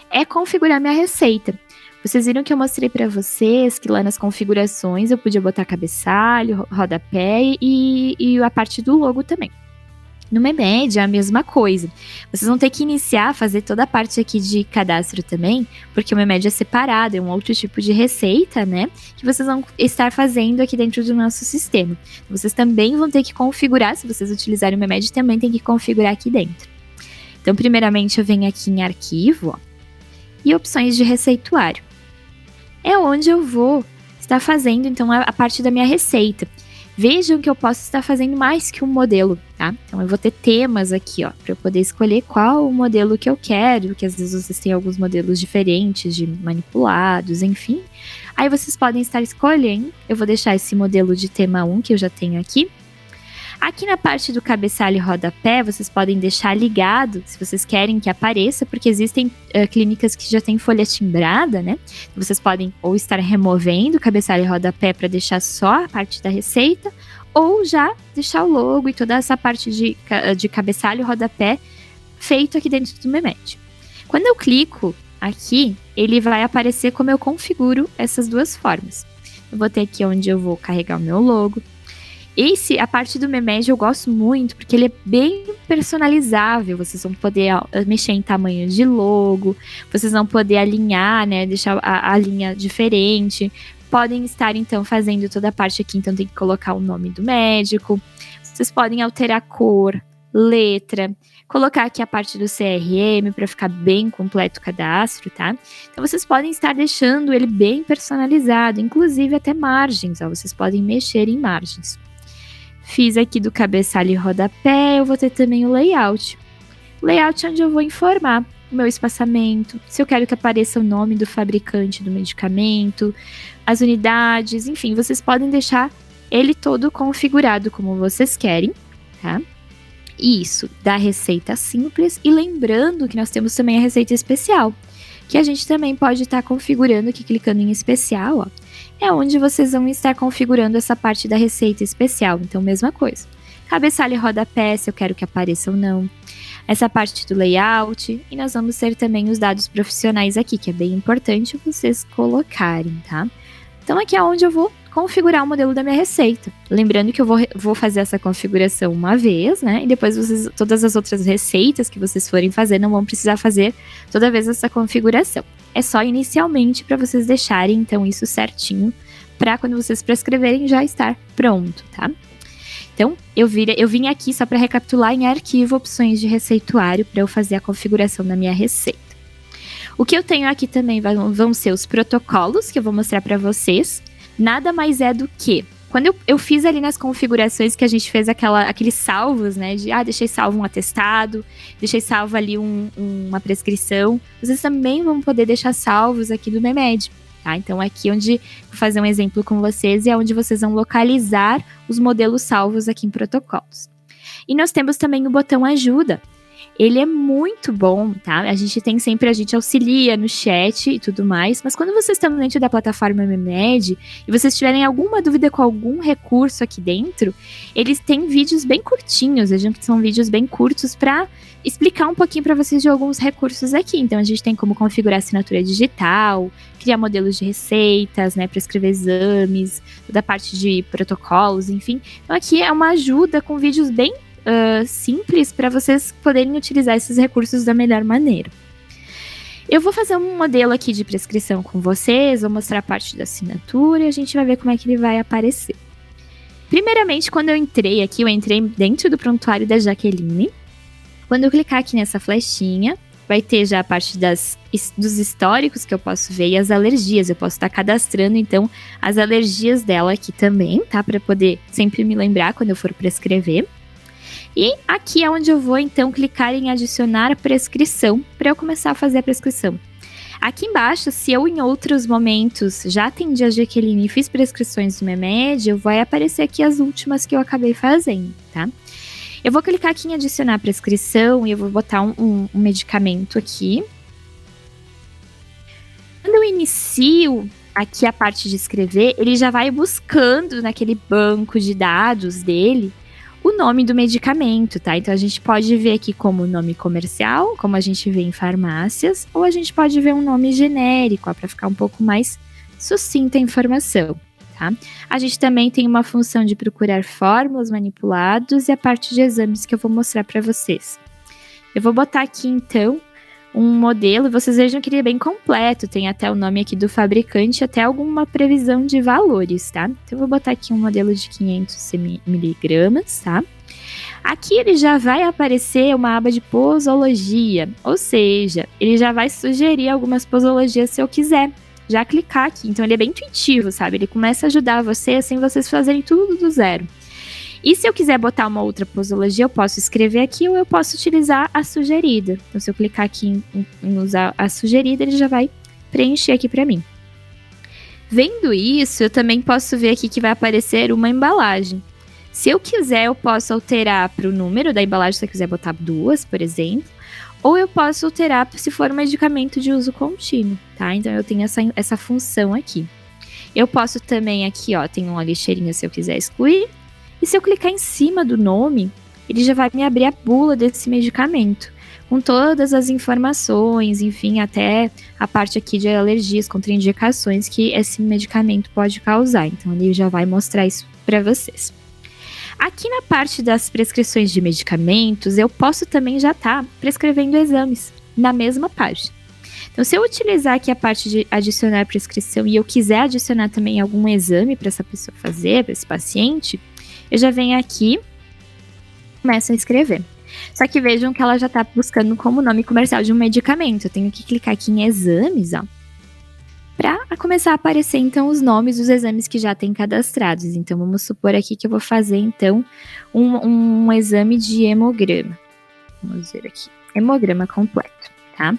é configurar minha receita. Vocês viram que eu mostrei para vocês que lá nas configurações eu podia botar cabeçalho, rodapé e a parte do logo também. No MeMed é a mesma coisa. Vocês vão ter que iniciar a fazer toda a parte aqui de cadastro também, porque o MeMed é separado, é um outro tipo de receita, né? Que vocês vão estar fazendo aqui dentro do nosso sistema. Vocês também vão ter que configurar, se vocês utilizarem o MeMed, também tem que configurar aqui dentro. Então, primeiramente, eu venho aqui em arquivo, ó, e opções de receituário. É onde eu vou estar fazendo, então, a parte da minha receita. Vejam que eu posso estar fazendo mais que um modelo, tá? Então, eu vou ter temas aqui, ó, para eu poder escolher qual o modelo que eu quero, porque às vezes vocês têm alguns modelos diferentes de manipulados, enfim. Aí, vocês podem estar escolhendo. Eu vou deixar esse modelo de tema 1, que eu já tenho aqui. Aqui na parte do cabeçalho e rodapé, vocês podem deixar ligado, se vocês querem que apareça, porque existem clínicas que já têm folha timbrada, né? Vocês podem ou estar removendo o cabeçalho e rodapé para deixar só a parte da receita, ou já deixar o logo e toda essa parte de cabeçalho e rodapé feito aqui dentro do MeMed. Quando eu clico aqui, ele vai aparecer como eu configuro essas duas formas. Eu vou ter aqui onde eu vou carregar o meu logo. A parte do MeMed eu gosto muito, porque ele é bem personalizável. Vocês vão poder mexer em tamanho de logo, vocês vão poder alinhar, né, deixar a linha diferente. Podem estar, então, fazendo toda a parte aqui, então tem que colocar o nome do médico. Vocês podem alterar cor, letra, colocar aqui a parte do CRM para ficar bem completo o cadastro, tá? Então, vocês podem estar deixando ele bem personalizado, inclusive até margens, ó, vocês podem mexer em margens. Fiz aqui do cabeçalho e rodapé, eu vou ter também o layout. O layout é onde eu vou informar o meu espaçamento, se eu quero que apareça o nome do fabricante do medicamento, as unidades, enfim, vocês podem deixar ele todo configurado como vocês querem, tá? Isso, da receita simples, e lembrando que nós temos também a receita especial, que a gente também pode estar configurando aqui, clicando em especial, ó. É onde vocês vão estar configurando essa parte da receita especial. Então, mesma coisa. Cabeçalho e rodapé, se eu quero que apareça ou não. Essa parte do layout. E nós vamos ter também os dados profissionais aqui, que é bem importante vocês colocarem, tá? Então, aqui é onde eu vou configurar o modelo da minha receita. Lembrando que eu vou fazer essa configuração uma vez, né? E depois todas as outras receitas que vocês forem fazer não vão precisar fazer toda vez essa configuração. É só inicialmente para vocês deixarem, então, isso certinho para quando vocês prescreverem já estar pronto, tá? Então, eu vim aqui só para recapitular em arquivo opções de receituário para eu fazer a configuração da minha receita. O que eu tenho aqui também vão ser os protocolos que eu vou mostrar para vocês. Nada mais é do que, quando eu fiz ali nas configurações que a gente fez aqueles salvos, né, deixei salvo um atestado, deixei salvo ali uma prescrição, vocês também vão poder deixar salvos aqui do MeMed, tá? Então aqui onde vou fazer um exemplo com vocês e é onde vocês vão localizar os modelos salvos aqui em protocolos. E nós temos também o botão ajuda. Ele é muito bom, tá? A gente auxilia no chat e tudo mais, mas quando vocês estão dentro da plataforma MeMed e vocês tiverem alguma dúvida com algum recurso aqui dentro, eles têm vídeos bem curtinhos, vejam que são vídeos bem curtos para explicar um pouquinho para vocês de alguns recursos aqui. Então a gente tem como configurar assinatura digital, criar modelos de receitas, né, para escrever exames, toda a parte de protocolos, enfim. Então aqui é uma ajuda com vídeos bem simples para vocês poderem utilizar esses recursos da melhor maneira. Eu vou fazer um modelo aqui de prescrição com vocês, vou mostrar a parte da assinatura e a gente vai ver como é que ele vai aparecer. Primeiramente, quando eu entrei aqui, eu entrei dentro do prontuário da Jaqueline. Quando eu clicar aqui nessa flechinha, vai ter já a parte dos históricos que eu posso ver e as alergias. Eu posso estar cadastrando, então, as alergias dela aqui também, tá? Para poder sempre me lembrar quando eu for prescrever. E aqui é onde eu vou, então, clicar em adicionar prescrição para eu começar a fazer a prescrição. Aqui embaixo, se eu em outros momentos já atendi a Jaqueline e fiz prescrições do remédio, vai aparecer aqui as últimas que eu acabei fazendo, tá? Eu vou clicar aqui em adicionar prescrição e eu vou botar um medicamento aqui. Quando eu inicio aqui a parte de escrever, ele já vai buscando naquele banco de dados dele o nome do medicamento, tá? Então a gente pode ver aqui como nome comercial, como a gente vê em farmácias, ou a gente pode ver um nome genérico, para ficar um pouco mais sucinta a informação, tá? A gente também tem uma função de procurar fórmulas manipulados e a parte de exames que eu vou mostrar para vocês. Eu vou botar aqui então um modelo, vocês vejam que ele é bem completo, tem até o nome aqui do fabricante, até alguma previsão de valores, tá? Então eu vou botar aqui um modelo de 500 miligramas, tá? Aqui ele já vai aparecer uma aba de posologia, ou seja, ele já vai sugerir algumas posologias se eu quiser já clicar aqui. Então ele é bem intuitivo, sabe? Ele começa a ajudar você sem vocês fazerem tudo do zero. E se eu quiser botar uma outra posologia, eu posso escrever aqui ou eu posso utilizar a sugerida. Então, se eu clicar aqui em usar a sugerida, ele já vai preencher aqui para mim. Vendo isso, eu também posso ver aqui que vai aparecer uma embalagem. Se eu quiser, eu posso alterar para o número da embalagem, se eu quiser botar 2, por exemplo. Ou eu posso alterar se for um medicamento de uso contínuo, tá? Então, eu tenho essa função aqui. Eu posso também aqui, ó, tem uma lixeirinha se eu quiser excluir. E se eu clicar em cima do nome, ele já vai me abrir a bula desse medicamento, com todas as informações, enfim, até a parte aqui de alergias, contraindicações que esse medicamento pode causar. Então, ele já vai mostrar isso para vocês. Aqui na parte das prescrições de medicamentos, eu posso também já estar prescrevendo exames na mesma página. Então, se eu utilizar aqui a parte de adicionar prescrição e eu quiser adicionar também algum exame para essa pessoa fazer, para esse paciente, eu já venho aqui e começo a escrever. Só que vejam que ela já está buscando como nome comercial de um medicamento. Eu tenho que clicar aqui em exames, ó, para começar a aparecer, então, os nomes dos exames que já tem cadastrados. Então, vamos supor aqui que eu vou fazer, então, um exame de hemograma. Vamos ver aqui. Hemograma completo, tá?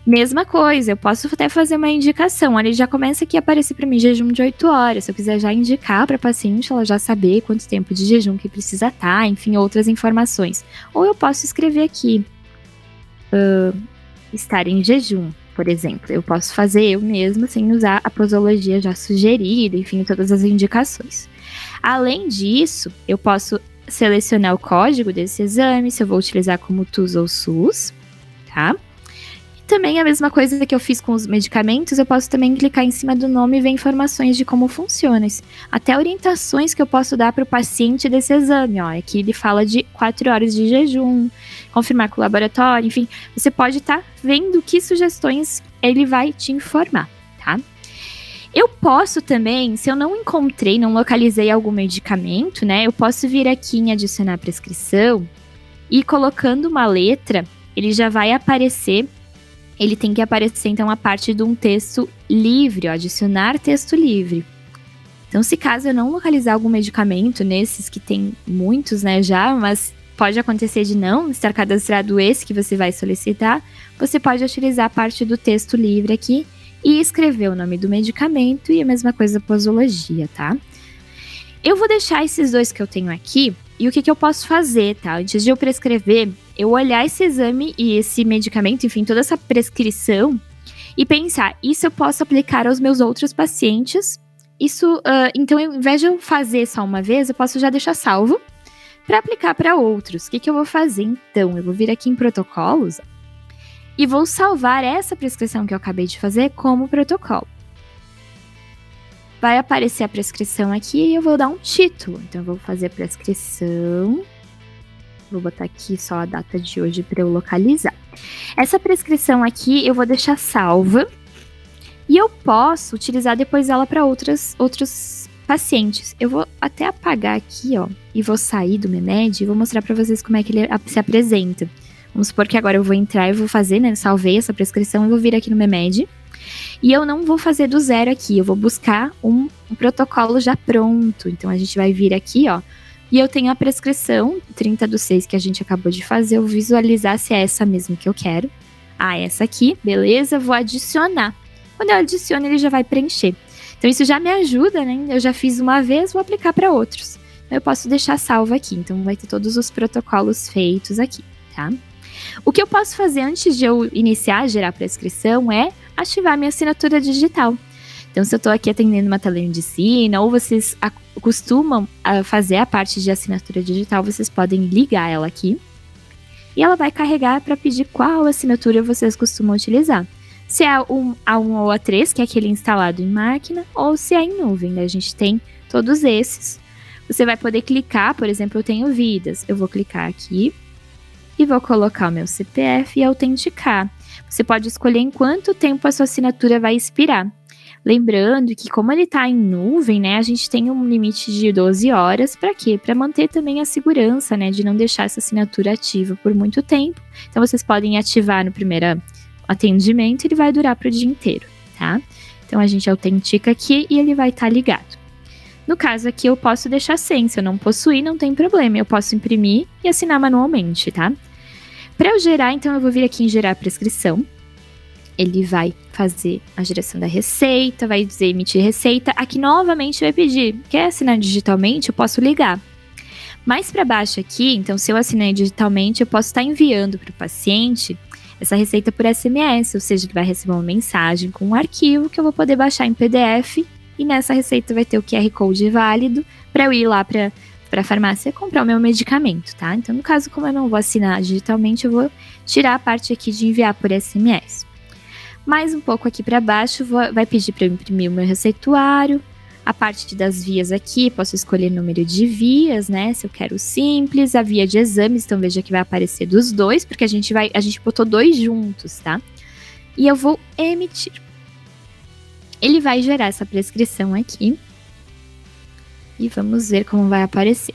Mesma coisa, eu posso até fazer uma indicação. Olha, ele já começa aqui a aparecer para mim jejum de 8 horas. Se eu quiser já indicar para a paciente, ela já saber quanto tempo de jejum que precisa estar, enfim, outras informações. Ou eu posso escrever aqui, estar em jejum, por exemplo. Eu posso fazer eu mesma, sem usar a posologia já sugerida, enfim, todas as indicações. Além disso, eu posso selecionar o código desse exame, se eu vou utilizar como TUS ou SUS, tá? Também a mesma coisa que eu fiz com os medicamentos, eu posso também clicar em cima do nome e ver informações de como funciona. Até orientações que eu posso dar para o paciente desse exame, ó. Aqui ele fala de 4 horas de jejum, confirmar com o laboratório, enfim. Você pode estar vendo que sugestões ele vai te informar, tá? Eu posso também, se eu não encontrei, não localizei algum medicamento, né? Eu posso vir aqui em adicionar prescrição e colocando uma letra, ele já vai aparecer. Ele tem que aparecer, então, a parte de um texto livre, ó, adicionar texto livre. Então, se caso eu não localizar algum medicamento nesses, que tem muitos, né, já, mas pode acontecer de não estar cadastrado esse que você vai solicitar, você pode utilizar a parte do texto livre aqui e escrever o nome do medicamento e a mesma coisa posologia, tá? Eu vou deixar esses dois que eu tenho aqui. E o que eu posso fazer, tá? Antes de eu prescrever, eu olhar esse exame e esse medicamento, enfim, toda essa prescrição, e pensar, isso eu posso aplicar aos meus outros pacientes. Isso, então, ao invés de eu fazer só uma vez, eu posso já deixar salvo para aplicar para outros. O que eu vou fazer, então? Eu vou vir aqui em protocolos e vou salvar essa prescrição que eu acabei de fazer como protocolo. Vai aparecer a prescrição aqui e eu vou dar um título. Então, eu vou fazer prescrição. Vou botar aqui só a data de hoje para eu localizar. Essa prescrição aqui eu vou deixar salva. E eu posso utilizar depois ela para outros pacientes. Eu vou até apagar aqui, ó. E vou sair do Memed e vou mostrar para vocês como é que ele se apresenta. Vamos supor que agora eu vou entrar e vou fazer, né? Salvei essa prescrição e vou vir aqui no MEMED. E eu não vou fazer do zero aqui, eu vou buscar um protocolo já pronto. Então a gente vai vir aqui, ó. E eu tenho a prescrição 30/6 que a gente acabou de fazer. Eu vou visualizar se é essa mesmo que eu quero. Ah, essa aqui, beleza, vou adicionar. Quando eu adiciono, ele já vai preencher. Então isso já me ajuda, né? Eu já fiz uma vez, vou aplicar para outros. Eu posso deixar salvo aqui, então vai ter todos os protocolos feitos aqui, tá? O que eu posso fazer antes de eu iniciar a gerar a prescrição é ativar minha assinatura digital. Então, se eu estou aqui atendendo uma telemedicina, ou vocês costumam fazer a parte de assinatura digital, vocês podem ligar ela aqui. E ela vai carregar para pedir qual assinatura vocês costumam utilizar. Se é A1 ou A3, que é aquele instalado em máquina, ou se é em nuvem, né? A gente tem todos esses. Você vai poder clicar, por exemplo, eu tenho vidas. Eu vou clicar aqui e vou colocar o meu CPF e autenticar. Você pode escolher em quanto tempo a sua assinatura vai expirar. Lembrando que como ele está em nuvem, né, a gente tem um limite de 12 horas. Para quê? Para manter também a segurança, né, de não deixar essa assinatura ativa por muito tempo. Então vocês podem ativar no primeiro atendimento e ele vai durar para o dia inteiro, tá? Então a gente autentica aqui e ele vai estar ligado. No caso aqui eu posso deixar sem, se eu não possuir não tem problema, eu posso imprimir e assinar manualmente, tá? Para eu gerar, então eu vou vir aqui em gerar prescrição. Ele vai fazer a geração da receita, vai dizer emitir receita. Aqui novamente vai pedir, quer assinar digitalmente? Eu posso ligar. Mais para baixo aqui, então se eu assinei digitalmente, eu posso estar enviando para o paciente essa receita por SMS, ou seja, ele vai receber uma mensagem com um arquivo que eu vou poder baixar em PDF e nessa receita vai ter o QR Code válido para eu ir lá para a farmácia comprar o meu medicamento, tá? Então, no caso, como eu não vou assinar digitalmente, eu vou tirar a parte aqui de enviar por SMS. Mais um pouco aqui para baixo, vai pedir para eu imprimir o meu receituário. A parte das vias aqui, posso escolher número de vias, né? Se eu quero simples, a via de exames, então veja que vai aparecer dos dois, porque a gente botou dois juntos, tá? E eu vou emitir. Ele vai gerar essa prescrição aqui. E vamos ver como vai aparecer.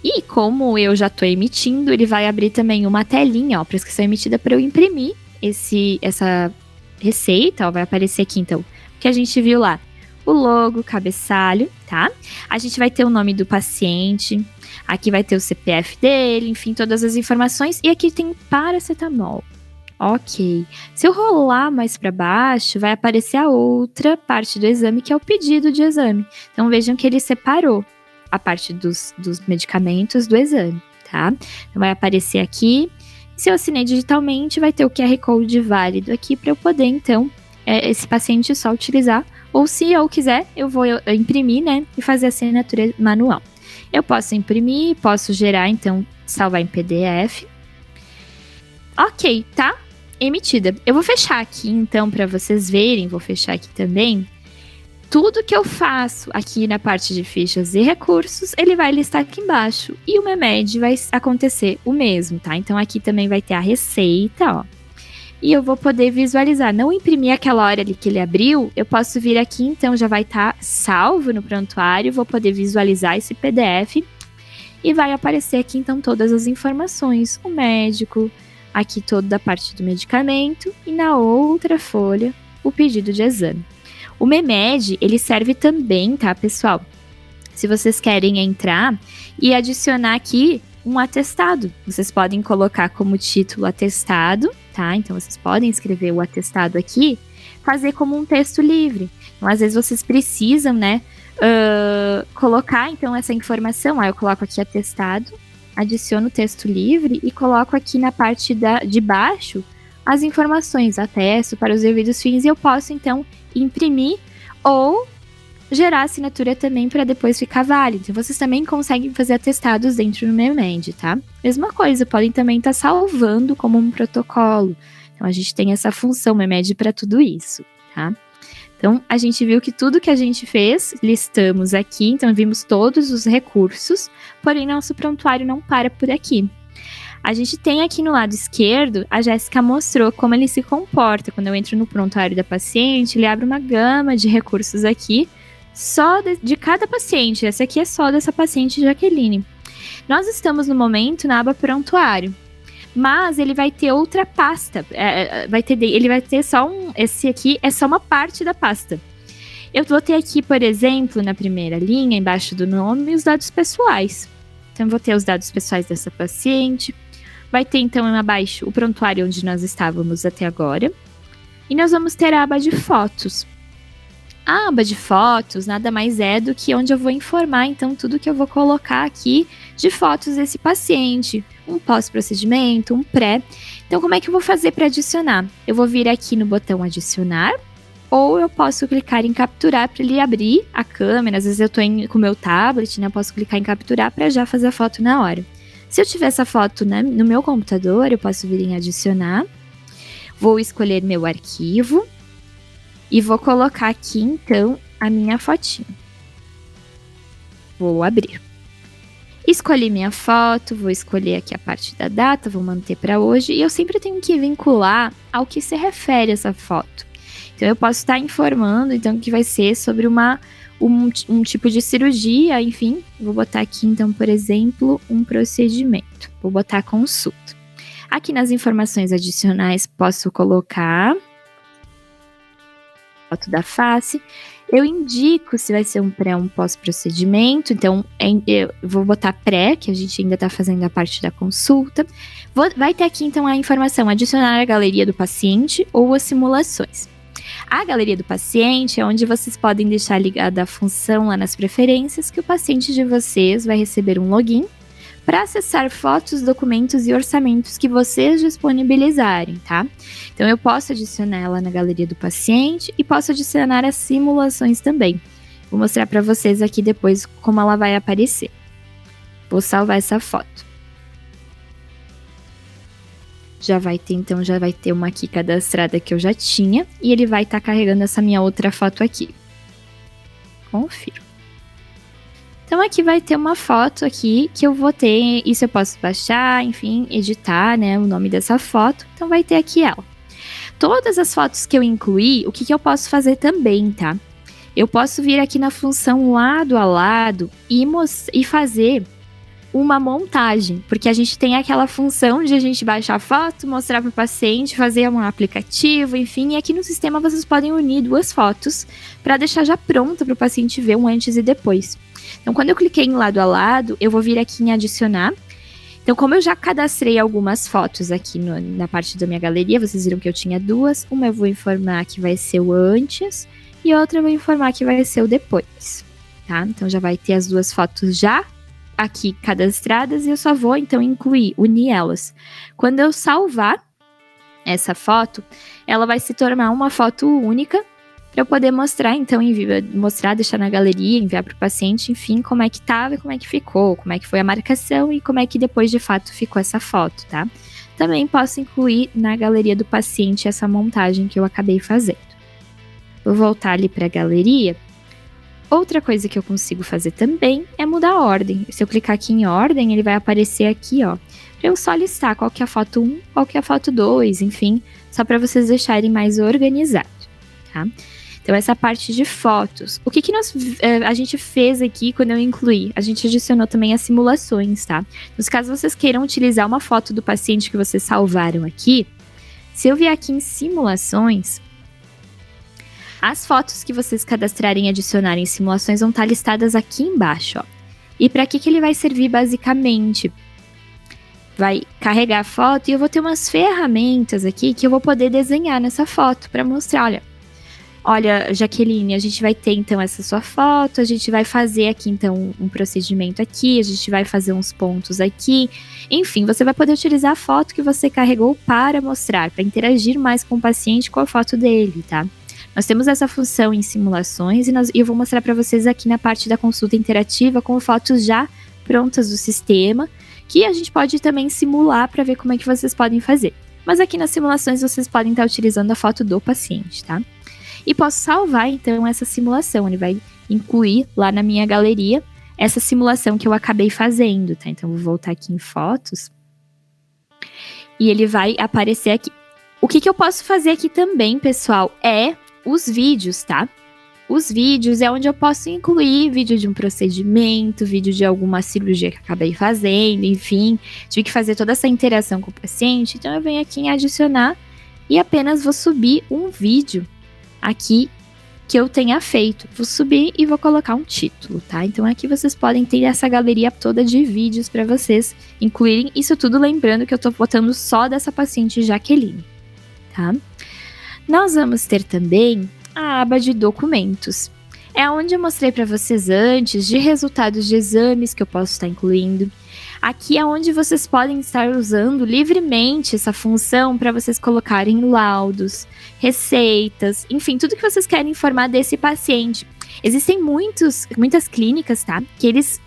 E como eu já estou emitindo, ele vai abrir também uma telinha, ó, prescrição emitida para eu imprimir essa receita, ó, vai aparecer aqui então, o que a gente viu lá. O logo, cabeçalho, tá? A gente vai ter o nome do paciente, aqui vai ter o CPF dele, enfim, todas as informações. E aqui tem paracetamol. Ok. Se eu rolar mais para baixo, vai aparecer a outra parte do exame, que é o pedido de exame. Então vejam que ele separou a parte dos medicamentos do exame, tá? Então vai aparecer aqui. Se eu assinei digitalmente, vai ter o QR Code válido aqui para eu poder, então, esse paciente só utilizar. Ou se eu quiser, eu vou imprimir, né, e fazer a assinatura manual. Eu posso imprimir, posso gerar, então, salvar em PDF. Ok, tá? Emitida. Eu vou fechar aqui, então, para vocês verem, vou fechar aqui também. Tudo que eu faço aqui na parte de fichas e recursos, ele vai listar aqui embaixo. E o MEMED vai acontecer o mesmo, tá? Então, aqui também vai ter a receita, ó. E eu vou poder visualizar, não imprimir aquela hora ali que ele abriu, eu posso vir aqui, então já vai estar salvo no prontuário, vou poder visualizar esse PDF e vai aparecer aqui então todas as informações, o médico, aqui toda a parte do medicamento e na outra folha o pedido de exame. O MEMED, ele serve também, tá, pessoal? Se vocês querem entrar e adicionar aqui um atestado, vocês podem colocar como título atestado, tá? Então, vocês podem escrever o atestado aqui, fazer como um texto livre. Então, às vezes, vocês precisam, né, colocar, então, essa informação. Aí, eu coloco aqui atestado, adiciono o texto livre e coloco aqui na parte de baixo as informações, atesto para os devidos fins, e eu posso, então, imprimir ou gerar assinatura também para depois ficar válido. Então, vocês também conseguem fazer atestados dentro do MEMED, tá? Mesma coisa, podem também estar salvando como um protocolo. Então, a gente tem essa função MEMED para tudo isso, tá? Então, a gente viu que tudo que a gente fez, listamos aqui, então vimos todos os recursos, porém nosso prontuário não para por aqui. A gente tem aqui no lado esquerdo, a Jéssica mostrou como ele se comporta. Quando eu entro no prontuário da paciente, ele abre uma gama de recursos aqui, só de cada paciente. Essa aqui é só dessa paciente Jaqueline. Nós estamos no momento na aba prontuário. mas ele vai ter outra pasta. Ele vai ter só esse aqui é só uma parte da pasta. Eu vou ter aqui, por exemplo, na primeira linha, embaixo do nome, os dados pessoais. Então, eu vou ter os dados pessoais dessa paciente. Vai ter, então, abaixo o prontuário onde nós estávamos até agora. E nós vamos ter a aba de fotos. A aba de fotos nada mais é do que onde eu vou informar, então, tudo que eu vou colocar aqui de fotos desse paciente. Um pós-procedimento, um pré. Então, como é que eu vou fazer para adicionar? Eu vou vir aqui no botão adicionar, ou eu posso clicar em capturar para ele abrir a câmera. Às vezes eu estou com o meu tablet, né? Eu posso clicar em capturar para já fazer a foto na hora. Se eu tiver essa foto, né, no meu computador, eu posso vir em adicionar. Vou escolher meu arquivo e vou colocar aqui, então, a minha fotinha. Vou abrir. Escolhi minha foto, vou escolher aqui a parte da data, vou manter para hoje. E eu sempre tenho que vincular ao que se refere essa foto. Então, eu posso estar informando, então, que vai ser sobre um tipo de cirurgia, enfim. Vou botar aqui, então, por exemplo, um procedimento. Vou botar consulta. Aqui nas informações adicionais, posso colocar foto da face. Eu indico se vai ser um pré ou um pós-procedimento. Então, eu vou botar pré, que a gente ainda está fazendo a parte da consulta. Vai ter aqui, então, a informação adicionar a galeria do paciente ou as simulações. A galeria do paciente é onde vocês podem deixar ligada a função lá nas preferências que o paciente de vocês vai receber um login para acessar fotos, documentos e orçamentos que vocês disponibilizarem, tá? Então, eu posso adicionar ela na galeria do paciente e posso adicionar as simulações também. Vou mostrar para vocês aqui depois como ela vai aparecer. Vou salvar essa foto. Já vai ter uma aqui cadastrada que eu já tinha. E ele vai estar carregando essa minha outra foto aqui. Confiro. Então, aqui vai ter uma foto aqui que eu vou ter. Isso eu posso baixar, enfim, editar, né, o nome dessa foto. Então, vai ter aqui ela. Todas as fotos que eu incluí, o que eu posso fazer também, tá? Eu posso vir aqui na função lado a lado e fazer uma montagem, porque a gente tem aquela função de a gente baixar a foto, mostrar para o paciente, fazer um aplicativo, enfim, e aqui no sistema vocês podem unir duas fotos para deixar já pronta para o paciente ver um antes e depois. Então, quando eu cliquei em lado a lado, eu vou vir aqui em adicionar. Então, como eu já cadastrei algumas fotos aqui na parte da minha galeria, vocês viram que eu tinha duas, uma eu vou informar que vai ser o antes e outra eu vou informar que vai ser o depois, tá? Então, já vai ter as duas fotos já aqui cadastradas e eu só vou então unir elas. Quando eu salvar essa foto, ela vai se tornar uma foto única para eu poder mostrar, então, deixar na galeria, enviar para o paciente, enfim, como é que estava e como é que ficou, como é que foi a marcação e como é que depois de fato ficou essa foto, tá? Também posso incluir na galeria do paciente essa montagem que eu acabei fazendo. Vou voltar ali para a galeria. Outra coisa que eu consigo fazer também é mudar a ordem. Se eu clicar aqui em ordem, ele vai aparecer aqui, ó, para eu só listar qual que é a foto 1, qual que é a foto 2, enfim, só para vocês deixarem mais organizado, tá? Então, essa parte de fotos. O que a gente fez aqui quando eu incluí? A gente adicionou também as simulações, tá? Nos casos vocês queiram utilizar uma foto do paciente que vocês salvaram aqui, se eu vier aqui em simulações, as fotos que vocês cadastrarem e adicionarem em simulações vão estar listadas aqui embaixo, ó. E para que ele vai servir basicamente? Vai carregar a foto e eu vou ter umas ferramentas aqui que eu vou poder desenhar nessa foto para mostrar, olha, Jaqueline, a gente vai ter então essa sua foto, a gente vai fazer aqui então um procedimento aqui, a gente vai fazer uns pontos aqui. Enfim, você vai poder utilizar a foto que você carregou para mostrar, para interagir mais com o paciente com a foto dele, tá? Nós temos essa função em simulações e eu vou mostrar para vocês aqui na parte da consulta interativa com fotos já prontas do sistema, que a gente pode também simular para ver como é que vocês podem fazer. Mas aqui nas simulações vocês podem estar utilizando a foto do paciente, tá? E posso salvar então essa simulação, ele vai incluir lá na minha galeria essa simulação que eu acabei fazendo, tá? Então vou voltar aqui em fotos e ele vai aparecer aqui. O que eu posso fazer aqui também, pessoal, é os vídeos, tá? Os vídeos é onde eu posso incluir vídeo de um procedimento, vídeo de alguma cirurgia que acabei fazendo, enfim, tive que fazer toda essa interação com o paciente, então eu venho aqui em adicionar e apenas vou subir um vídeo aqui que eu tenha feito. Vou subir e vou colocar um título, tá? Então aqui vocês podem ter essa galeria toda de vídeos para vocês incluírem, isso tudo lembrando que eu tô botando só dessa paciente Jaqueline, tá? Nós vamos ter também a aba de documentos. É onde eu mostrei para vocês antes de resultados de exames que eu posso estar incluindo. Aqui é onde vocês podem estar usando livremente essa função para vocês colocarem laudos, receitas, enfim, tudo que vocês querem informar desse paciente. Existem muitas clínicas, tá? Que eles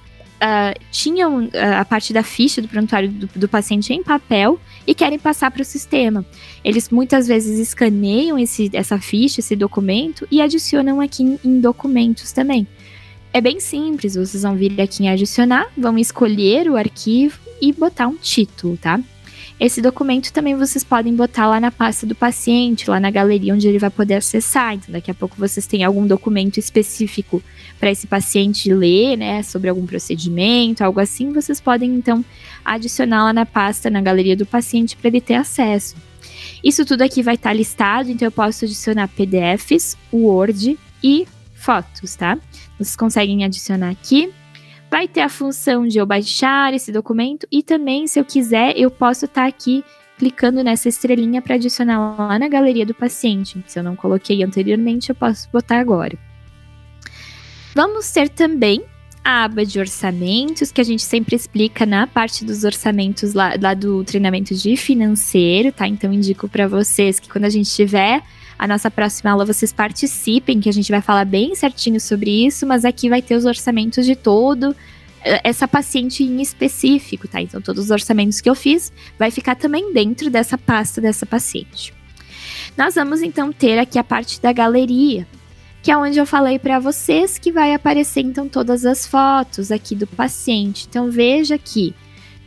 tinham a parte da ficha do prontuário do paciente em papel e querem passar para o sistema. Eles muitas vezes escaneiam essa ficha, esse documento e adicionam aqui em documentos também. É bem simples, vocês vão vir aqui em adicionar, vão escolher o arquivo e botar um título, tá? Esse documento também vocês podem botar lá na pasta do paciente, lá na galeria onde ele vai poder acessar. Então, daqui a pouco vocês têm algum documento específico para esse paciente ler, né, sobre algum procedimento, algo assim, vocês podem, então, adicionar lá na pasta, na galeria do paciente, para ele ter acesso. Isso tudo aqui vai estar listado, então eu posso adicionar PDFs, Word e fotos, tá? Vocês conseguem adicionar aqui. Vai ter a função de eu baixar esse documento e também, se eu quiser, eu posso estar aqui clicando nessa estrelinha para adicionar lá na galeria do paciente. Se eu não coloquei anteriormente, eu posso botar agora. Vamos ter também a aba de orçamentos, que a gente sempre explica na parte dos orçamentos lá do treinamento de financeiro, tá? Então, indico para vocês que quando a gente tiver a nossa próxima aula, vocês participem, que a gente vai falar bem certinho sobre isso, mas aqui vai ter os orçamentos de todo essa paciente em específico, tá? Então, todos os orçamentos que eu fiz vai ficar também dentro dessa pasta dessa paciente. Nós vamos, então, ter aqui a parte da galeria, que é onde eu falei para vocês que vai aparecer, então, todas as fotos aqui do paciente. Então, veja aqui.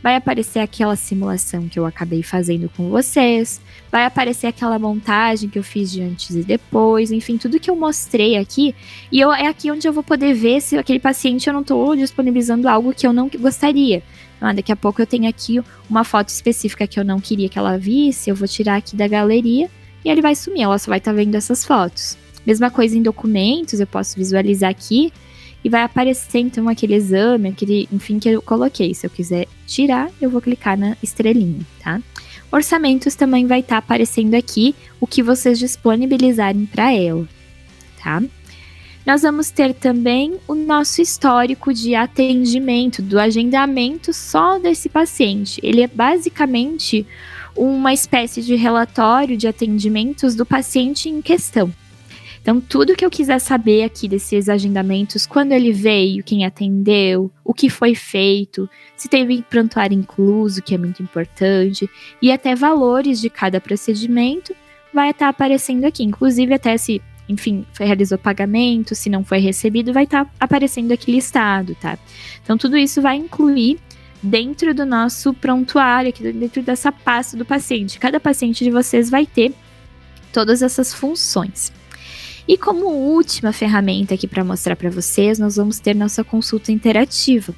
Vai aparecer aquela simulação que eu acabei fazendo com vocês, vai aparecer aquela montagem que eu fiz de antes e depois, enfim, tudo que eu mostrei aqui, e é aqui onde eu vou poder ver se aquele paciente eu não estou disponibilizando algo que eu não gostaria. Então, daqui a pouco eu tenho aqui uma foto específica que eu não queria que ela visse, eu vou tirar aqui da galeria e ele vai sumir, ela só vai estar vendo essas fotos. Mesma coisa em documentos, eu posso visualizar aqui, e vai aparecer, então, aquele exame, enfim, que eu coloquei. Se eu quiser tirar, eu vou clicar na estrelinha, tá? Orçamentos também vai estar aparecendo aqui o que vocês disponibilizarem para ela, tá? Nós vamos ter também o nosso histórico de atendimento, do agendamento só desse paciente. Ele é basicamente uma espécie de relatório de atendimentos do paciente em questão. Então, tudo que eu quiser saber aqui desses agendamentos, quando ele veio, quem atendeu, o que foi feito, se teve prontuário incluso, que é muito importante, e até valores de cada procedimento, vai estar aparecendo aqui. Inclusive, até se, enfim, realizou pagamento, se não foi recebido, vai estar aparecendo aqui listado, tá? Então, tudo isso vai incluir dentro do nosso prontuário, aqui dentro dessa pasta do paciente. Cada paciente de vocês vai ter todas essas funções. E como última ferramenta aqui para mostrar para vocês, nós vamos ter nossa consulta interativa,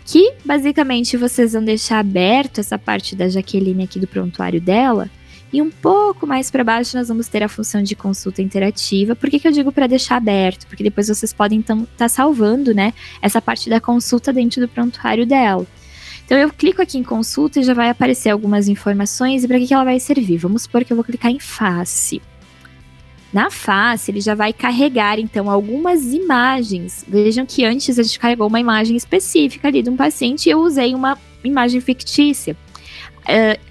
que basicamente vocês vão deixar aberto essa parte da Jaqueline aqui do prontuário dela, e um pouco mais para baixo nós vamos ter a função de consulta interativa. Por que eu digo para deixar aberto? Porque depois vocês podem então estar salvando, né, essa parte da consulta dentro do prontuário dela. Então eu clico aqui em consulta e já vai aparecer algumas informações e para que ela vai servir. Vamos supor que eu vou clicar em face. Na face, ele já vai carregar, então, algumas imagens. Vejam que antes a gente carregou uma imagem específica ali de um paciente e eu usei uma imagem fictícia.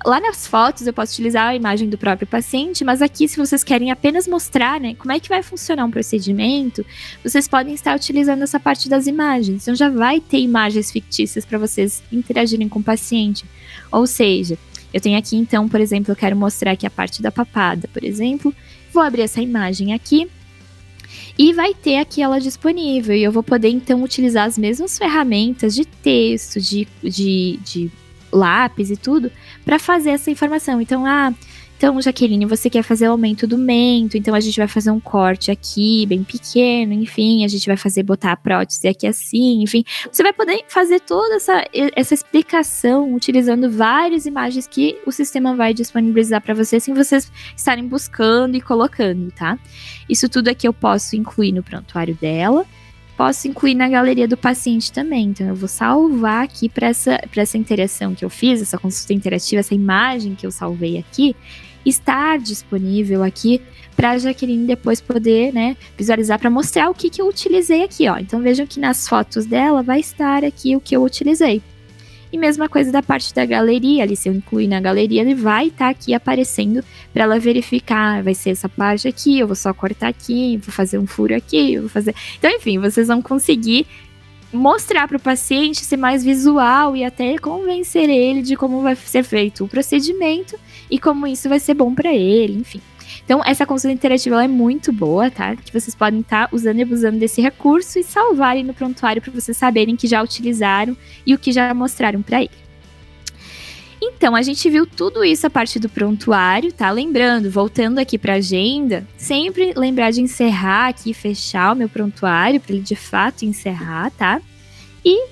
Lá nas fotos eu posso utilizar a imagem do próprio paciente, mas aqui, se vocês querem apenas mostrar, né, como é que vai funcionar um procedimento, vocês podem estar utilizando essa parte das imagens. Então, já vai ter imagens fictícias para vocês interagirem com o paciente. Ou seja, eu tenho aqui, então, por exemplo, eu quero mostrar aqui a parte da papada, por exemplo. Vou abrir essa imagem aqui e vai ter aqui ela disponível. E eu vou poder, então, utilizar as mesmas ferramentas de texto, de lápis e tudo, para fazer essa informação. Então, Então, Jaqueline, você quer fazer o aumento do mento, então a gente vai fazer um corte aqui, bem pequeno, enfim, a gente vai botar a prótese aqui assim, enfim. Você vai poder fazer toda essa explicação utilizando várias imagens que o sistema vai disponibilizar para vocês, sem vocês estarem buscando e colocando, tá? Isso tudo aqui eu posso incluir no prontuário dela, posso incluir na galeria do paciente também. Então, eu vou salvar aqui para essa interação que eu fiz, essa consulta interativa, essa imagem que eu salvei aqui, estar disponível aqui para a Jaqueline depois poder, né, visualizar, para mostrar o que eu utilizei aqui, ó. Então, vejam que nas fotos dela vai estar aqui o que eu utilizei. E mesma coisa da parte da galeria, ali se eu incluir na galeria, ele vai estar aqui aparecendo para ela verificar, vai ser essa parte aqui, eu vou só cortar aqui, vou fazer um furo aqui, eu vou fazer... Então, enfim, vocês vão conseguir mostrar para o paciente, ser mais visual e até convencer ele de como vai ser feito o procedimento e como isso vai ser bom para ele, enfim. Então, essa consulta interativa ela é muito boa, tá? Que vocês podem estar usando e abusando desse recurso e salvarem no prontuário para vocês saberem que já utilizaram e o que já mostraram para ele. Então, a gente viu tudo isso a partir do prontuário, tá? Lembrando, voltando aqui para a agenda, sempre lembrar de encerrar aqui, fechar o meu prontuário para ele de fato encerrar, tá? E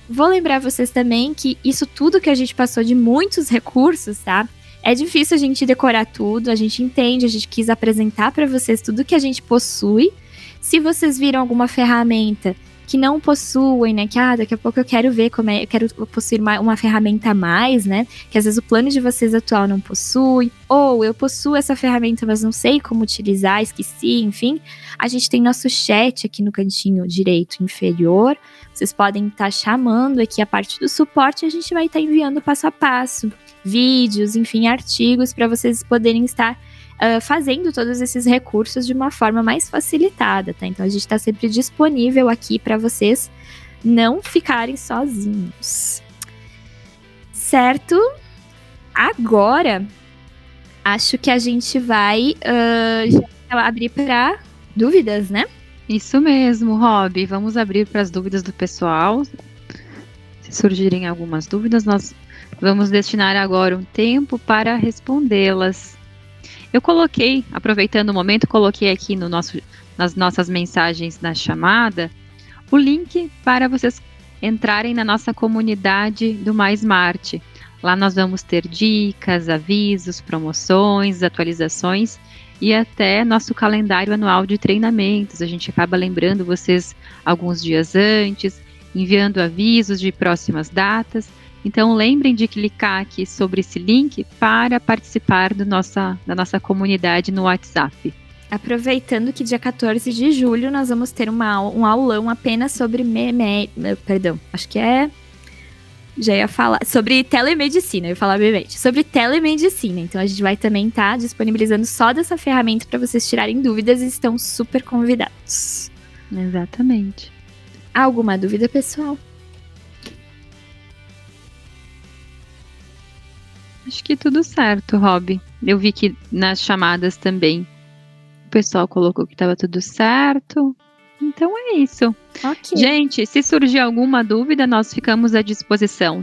vou lembrar vocês também que isso tudo que a gente passou de muitos recursos, tá? É difícil a gente decorar tudo, a gente entende, a gente quis apresentar para vocês tudo que a gente possui. Se vocês viram alguma ferramenta que não possuem, né, que daqui a pouco eu quero ver eu quero possuir uma ferramenta a mais, né, que às vezes o plano de vocês atual não possui, ou eu possuo essa ferramenta, mas não sei como utilizar, esqueci, enfim, a gente tem nosso chat aqui no cantinho direito inferior, vocês podem estar chamando aqui a parte do suporte e a gente vai estar enviando passo a passo, vídeos, enfim, artigos para vocês poderem estar fazendo todos esses recursos de uma forma mais facilitada, tá? Então a gente está sempre disponível aqui para vocês não ficarem sozinhos. Certo? Agora, acho que a gente vai já abrir para dúvidas, né? Isso mesmo, Rob. Vamos abrir para as dúvidas do pessoal. Se surgirem algumas dúvidas, nós vamos destinar agora um tempo para respondê-las. Eu coloquei, aproveitando o momento, coloquei aqui nas nossas mensagens na chamada, o link para vocês entrarem na nossa comunidade do Mais Smart. Lá nós vamos ter dicas, avisos, promoções, atualizações e até nosso calendário anual de treinamentos. A gente acaba lembrando vocês alguns dias antes, enviando avisos de próximas datas. Então, lembrem de clicar aqui sobre esse link para participar da nossa comunidade no WhatsApp. Aproveitando que dia 14 de julho nós vamos ter um aulão apenas sobre já ia falar sobre telemedicina, eu ia falar brevemente, sobre telemedicina. Então, a gente vai também estar disponibilizando só dessa ferramenta para vocês tirarem dúvidas e estão super convidados. Exatamente. Alguma dúvida, pessoal? Acho que tudo certo, Rob. Eu vi que nas chamadas também o pessoal colocou que estava tudo certo. Então é isso. Okay. Gente, se surgir alguma dúvida, nós ficamos à disposição,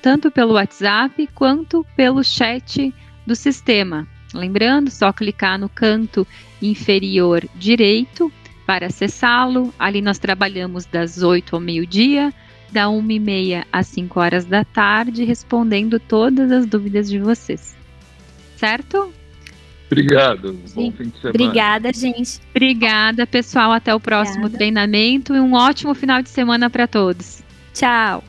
tanto pelo WhatsApp quanto pelo chat do sistema. Lembrando, só clicar no canto inferior direito para acessá-lo. Ali nós trabalhamos das 8 ao meio-dia, da 1h30 às 5 horas da tarde, respondendo todas as dúvidas de vocês. Certo? Obrigado. Bom fim de semana. Obrigada, gente. Obrigada, pessoal. Até o próximo treinamento e um ótimo final de semana para todos. Tchau.